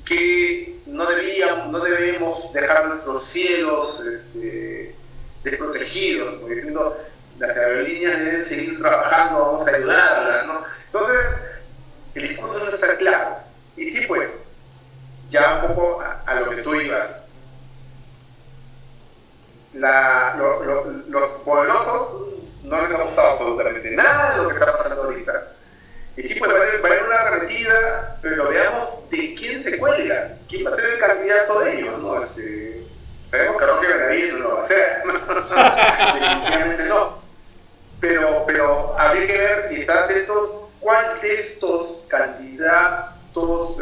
que no debemos dejar nuestros cielos desprotegidos, porque diciendo las aerolíneas deben seguir trabajando, vamos a ayudarlas, ¿no? Entonces, el discurso no está claro. Y sí, pues, ya un poco a lo que tú ibas. Los poderosos no les ha gustado absolutamente nada de lo que está pasando ahorita. Y sí, pues va a haber una arremetida, pero veamos de quién se cuelga, quién va a ser el candidato de ellos, ¿no? Sabemos que Roque Benavides no lo va a hacer, definitivamente no. Pero habría que ver y estar atentos cuál de estos candidatos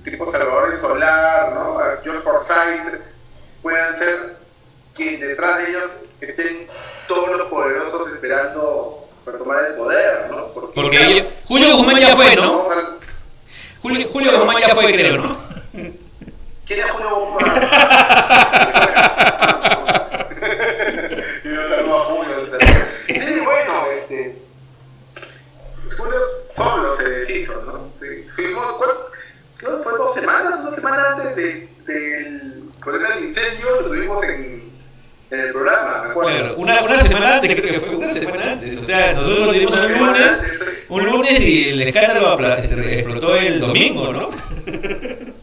tipo Salvador del Solar, ¿no?, George Forsyth, puedan ser quien detrás de ellos estén todos los poderosos esperando para tomar el poder, ¿no? Porque Julio Guzmán ya fue, ¿no? Julio Guzmán ya fue, creo, ¿no? ¿Quién es Julio Guzmán? Yo saludo a Julio. Sí, bueno, Julio solo se deshizo, ¿no? Fuimos, creo que fue 2 semanas, una semana antes del problema del incendio, lo tuvimos en el programa, me acuerdo. Claro, una semana antes, creo que fue una semana antes. O sea, nosotros lo tuvimos un lunes y el escándalo explotó el domingo, ¿no?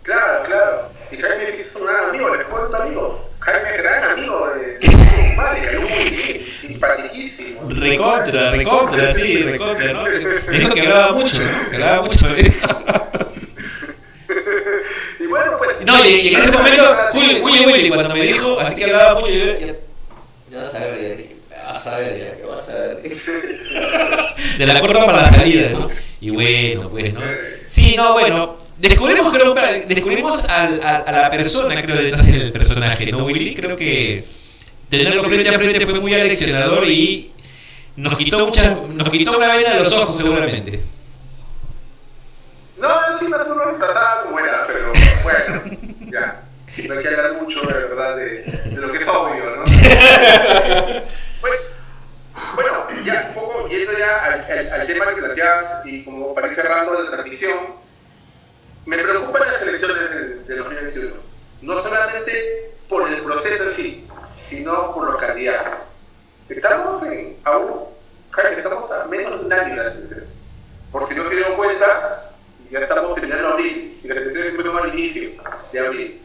Claro. Y Jaime hizo un gran amigo, les cuento amigos. Jaime es gran amigo de Guzmán, que cayó muy bien, simpaticísimo. Recontra, ¿no? Me dijo que hablaba mucho, ¿no? Y bueno, pues... No, y en ese momento, Willy, cuando me dijo, así que hablaba mucho, yo ya vas a ver, ¿qué vas a ver? De la corta para la salida, ¿no? Y bueno, pues, ¿no? Sí, no, bueno, descubrimos a la persona, creo, detrás del personaje, ¿no, Willy? Creo que tenerlo frente a frente fue muy aleccionador y nos quitó una venda de los ojos, seguramente. No, yo sí me hace una pasada como era, pero bueno, ya. No hay que hablar mucho, de verdad, de lo que es obvio, ¿no? Bueno, ya un poco yendo ya al tema que planteabas y como para ir cerrando la transmisión, me preocupan las elecciones de 2021. No solamente por el proceso en sí, sino por los candidatos. Estamos a menos de un año de las elecciones. Por si no se dieron cuenta, ya estamos terminando abril y las elecciones siempre son al inicio de abril.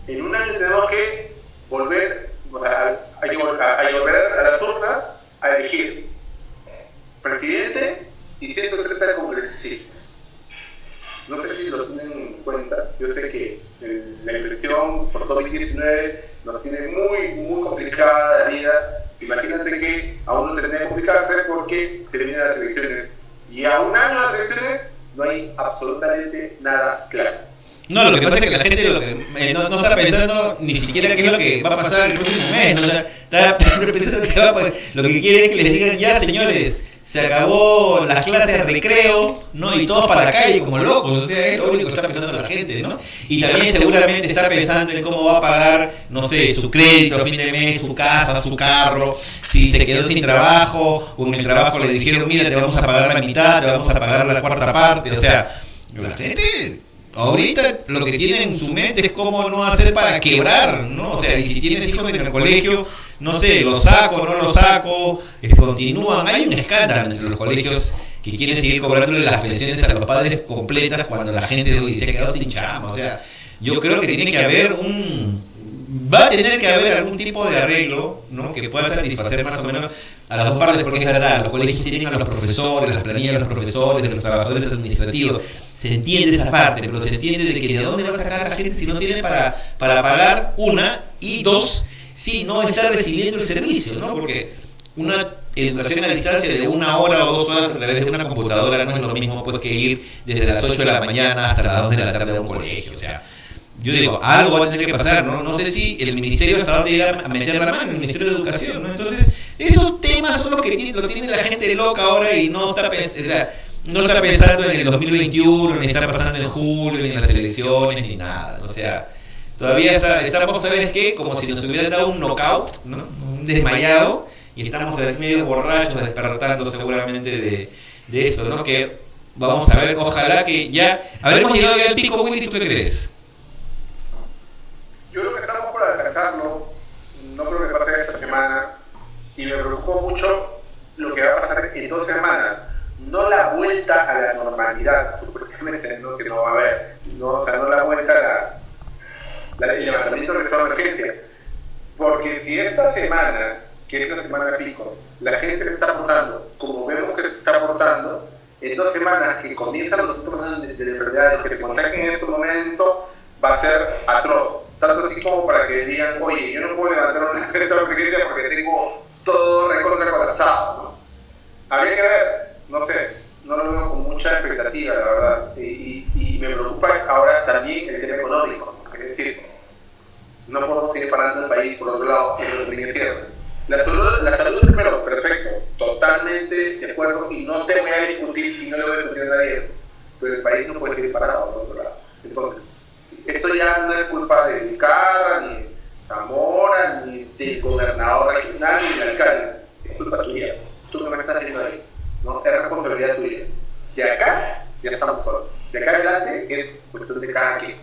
En un año tenemos que volver, hay que volver a las urnas a elegir presidente y 130 congresistas. No sé si lo tienen en cuenta. Yo sé que la infección por COVID-19 nos tiene muy complicada la vida. Imagínate que a uno tendría que complicarse porque se vienen las elecciones y a un año de las elecciones no hay absolutamente nada claro. No, lo que pasa es que la gente no está pensando ni siquiera qué es lo que va a pasar el próximo mes, ¿no? O sea, está pensando que lo que quiere es que les digan ya, señores, se acabó las clases de recreo, ¿no? Y todos para la calle como locos, o sea, es lo único que está pensando la gente, ¿no? Y también seguramente está pensando en cómo va a pagar, no sé, su crédito a fin de mes, su casa, su carro, si se quedó sin trabajo, o en el trabajo le dijeron, mira, te vamos a pagar la mitad, te vamos a pagar la cuarta parte, o sea, la gente... Ahorita lo que tiene en su mente es cómo no hacer para quebrar, ¿no? O sea, y si tienes hijos en el colegio, no sé, los saco, no los saco, continúan. Hay un escándalo entre los colegios que quieren seguir cobrándole las pensiones a los padres completas cuando la gente se ha quedado sin chamba. O sea, yo creo que tiene que haber va a tener que haber algún tipo de arreglo, ¿no? Que pueda satisfacer más o menos a las dos partes, porque es verdad, los colegios tienen a los profesores, las planillas de los profesores, de los trabajadores administrativos. Se entiende esa parte, pero se entiende de que de dónde va a sacar la gente si no tiene para pagar una, y dos, sí no está recibiendo el servicio, ¿no? Porque una educación a distancia de 1 hora o 2 horas a través de una computadora no es lo mismo pues, que ir desde las 8 de la mañana hasta las 2 de la tarde a un colegio. O sea, yo digo, algo va a tener que pasar, ¿no? No sé si el ministerio hasta dónde llega a meter la mano, el Ministerio de Educación, ¿no? Entonces, esos temas son los que lo tiene la gente loca ahora y no está pensando en el 2021, ni está pasando en julio, ni en las elecciones, ni nada. O sea, todavía estamos, ¿sabes qué? Como si nos hubieran dado un knockout, ¿no? Un desmayado, y estamos medio borrachos, despertando seguramente de esto, ¿no? Que vamos a ver, ojalá que ya habremos llegado ya al pico, Willy, ¿tú qué crees? Yo creo que estamos por alcanzarlo, no creo que pase esta semana, y me preocupa mucho lo que va a pasar en 2 semanas, no la vuelta a la normalidad, supuestamente no, que no va a haber, no, o sea, no la vuelta el levantamiento del estado de emergencia, porque si esta semana, que es la semana pico, la gente se está portando como vemos que se está portando, en 2 semanas que comienzan los síntomas de la enfermedad, que se contagien en este momento, va a ser atroz. Tanto así como para que digan, oye, yo no puedo levantar una estado de emergencia porque tengo todo recontra colapsado, ¿no? Habría que ver, no sé, no lo veo con mucha expectativa, la verdad. Y me preocupa ahora también el tema económico, es decir, no podemos seguir parando el país por otro lado, es lo que tiene que ser. La salud primero, perfecto, totalmente de acuerdo, y no te voy a discutir si no le voy a discutir a nadie eso, pero el país no puede seguir parado por otro lado. Entonces, esto ya no es culpa de Vizcarra, ni de Zamora, ni del gobernador regional, ni del alcalde. Es culpa tuya. Tú no me estás viendo ahí. ¿No? Es responsabilidad tuya. De acá ya estamos solos. De acá adelante es cuestión de cada quien.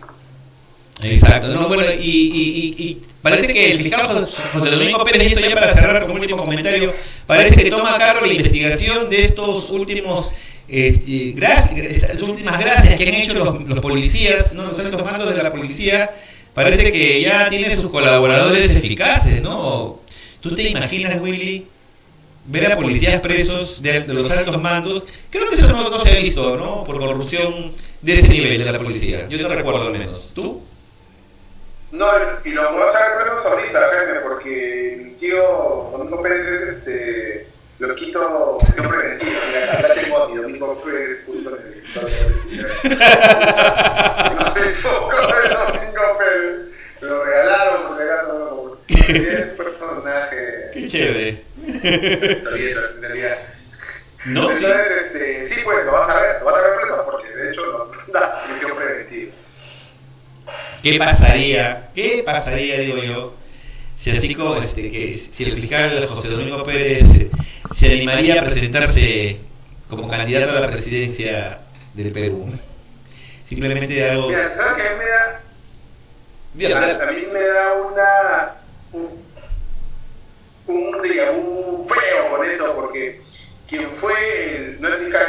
Exacto. No, bueno, y parece que el fiscal José Domingo Pérez, y esto ya para cerrar como último comentario, parece que toma a cargo la investigación de estos últimos... estas últimas gracias que han hecho los policías, ¿no? Los altos mandos de la policía, parece que ya tiene sus colaboradores eficaces, ¿no? ¿Tú te imaginas, Willy, ver a policías presos de los altos mandos? Creo que eso no se ha visto, ¿no? Por corrupción de ese nivel de la policía. Yo no recuerdo al menos. ¿Tú? No, y lo vamos a ver presos ahorita, Jaime, porque mi tío Domingo Pérez lo quito prisión preventiva. Acá tengo a mi Domingo Pérez junto en el Domingo Pérez. Lo regalaron, es un personaje. Qué chévere. En realidad. No, entonces, sí, pues lo vas a ver preso porque de hecho no da prisión preventiva. ¿Qué pasaría, digo yo, si así como si el fiscal José Domingo Pérez se animaría a presentarse como candidato a la presidencia del Perú? Simplemente algo... Mira, ¿sabes qué me da? A mí me da un feo con eso, porque quien fue, no es fiscal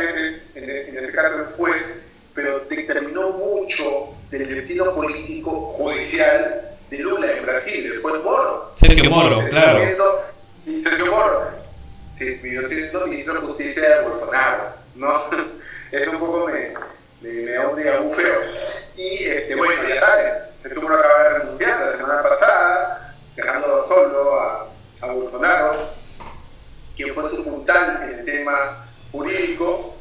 en ese caso es juez, pero determinó mucho del destino político judicial de Lula en Brasil, el juez Moro. Sergio Moro, claro. Sergio Moro, siendo ministro de Justicia de Bolsonaro, ¿no? Eso un poco me da un feo. Y bueno, ya saben, Sergio Moro acaba de renunciar la semana pasada, dejándolo solo a Bolsonaro, quien fue su puntal en el tema jurídico,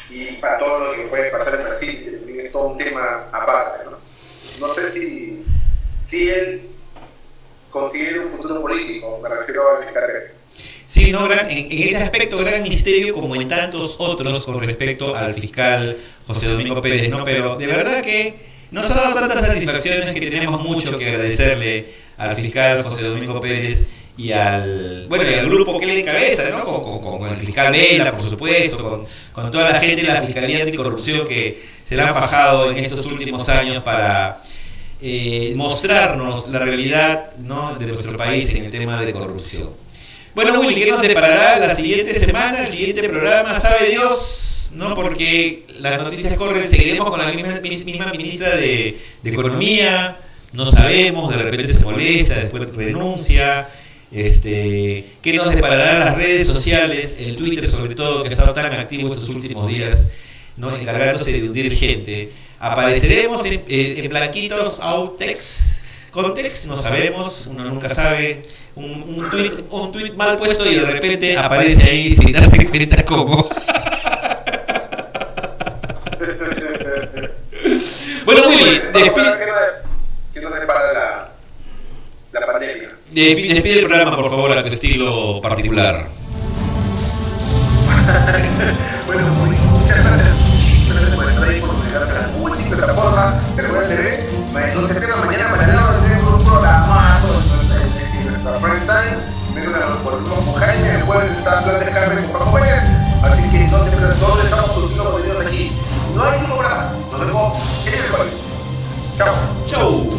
y para todo lo que puede pasar en Brasil, que es todo un tema aparte, ¿no? No sé si él consigue un futuro político, me refiero al fiscal Pérez. Sí, no, en ese aspecto gran misterio como en tantos otros con respecto al fiscal José Domingo Pérez, ¿no? Pero de verdad que nos ha dado tantas satisfacciones que tenemos mucho que agradecerle al fiscal José Domingo Pérez y al grupo que le encabeza, ¿no? Con el fiscal Vela, por supuesto, con toda la gente de la Fiscalía Anticorrupción que se la han fajado en estos últimos años para mostrarnos la realidad, ¿no? De nuestro país en el tema de corrupción. Bueno, Willy, ¿qué nos deparará la siguiente semana, el siguiente programa? ¿Sabe Dios? ¿No? Porque las noticias corren, seguiremos con la misma ministra de Economía, no sabemos, de repente se molesta, después renuncia. ¿Qué nos depararán las redes sociales, el Twitter sobre todo, que ha estado tan activo estos últimos días, ¿no? Encargándose de hundir gente? Apareceremos en blanquitos, outtakes, context, no sabemos, uno nunca sabe. un tweet mal puesto y de repente aparece ahí sin darse cuenta cómo. Bueno, Willy, ¿qué nos depara la pandemia? Despide el programa, por favor, a tu estilo particular. Bueno, muchas gracias. Gracias por estar ahí, por conectarse a la multiplataforma de Argolla TV. No se pierdan mañana para tenemos un programa en nuestra prime time. Vengan por el nuevo Jaime, después está Plan de Escape con Paco Pérez. Así que no se pierdan, todos estamos produciendo contenidos aquí. No hay tiempo para nada. Nos vemos en el jueves. Chao. Chau.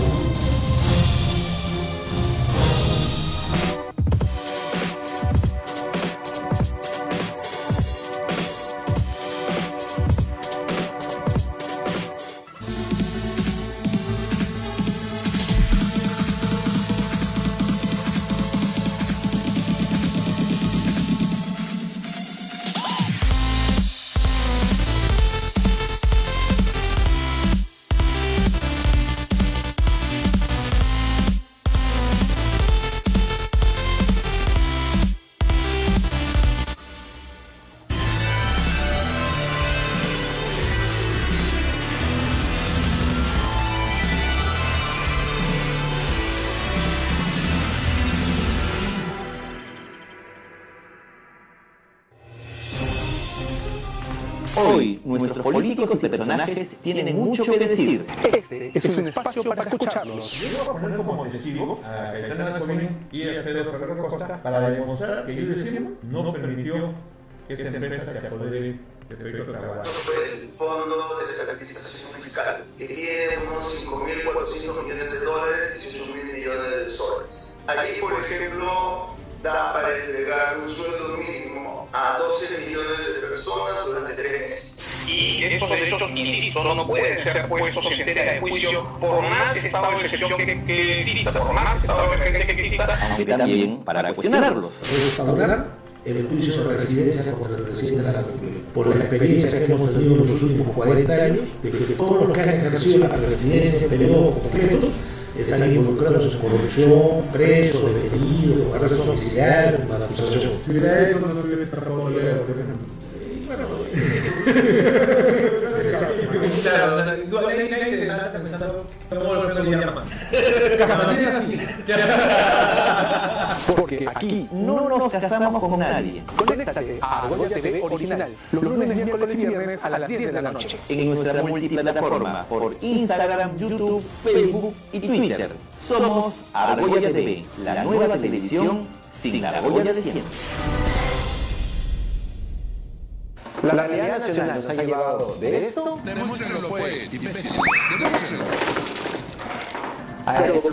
Hoy, nuestros políticos y personajes tienen mucho que decir. Este es un espacio para escucharlos. Yo voy a poner como testigo a Cayetana Alcovín y a Alfredo Ferrero Costa para demostrar que Julio Simón no permitió que esa empresa se apodere de Perpetuo Trabajo. El Fondo de Estabilización Fiscal, que tiene unos 5.400 millones de dólares, 18.000 millones de soles. Allí, por ejemplo, da para entregar un sueldo mínimo a 12 millones de personas durante 3 meses. Y estos derechos, insisto, no pueden ser puestos en tela de juicio por más estado de excepción que exista, por más estado de emergencia que exista. Aunque también para cuestionarlos. Restaurar el juicio de residencia contra el presidente de la República. Por la experiencia que hemos tenido en los últimos 40 años, de que todos los que han ejercido la residencia en periodo completo están involucrados en corrupción, presos, detenidos, arrestos domiciliarios, acusación. Si hubiera eso, no se hubiera escapado Leo, por ejemplo. Claro, nadie se está pensando cómo lo puedo lidiar más. Porque aquí No nos casamos con nadie. conéctate a Argolla TV Original los lunes, miércoles y viernes a las 10 de la noche. En nuestra multiplataforma por Instagram, YouTube, Facebook y Twitter. Somos Argolla TV, la nueva televisión sin la Argolla de siempre. La realidad nacional nos ha llevado de esto Demuéstrenlo pues, imbéciles. Demuéstrenlo. a esto.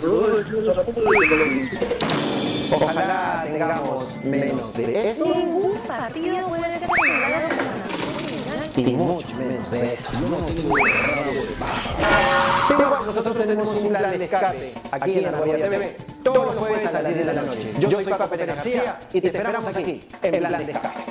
Ojalá tengamos menos de esto Ningún partido puede ser señalado como organización criminal. y mucho menos de esto. Pero nosotros tenemos un plan de escape aquí en Argolla TV todos los jueves a las 10 de la noche. Yo soy Paco Pérez García y te esperamos aquí en Plan de Escape.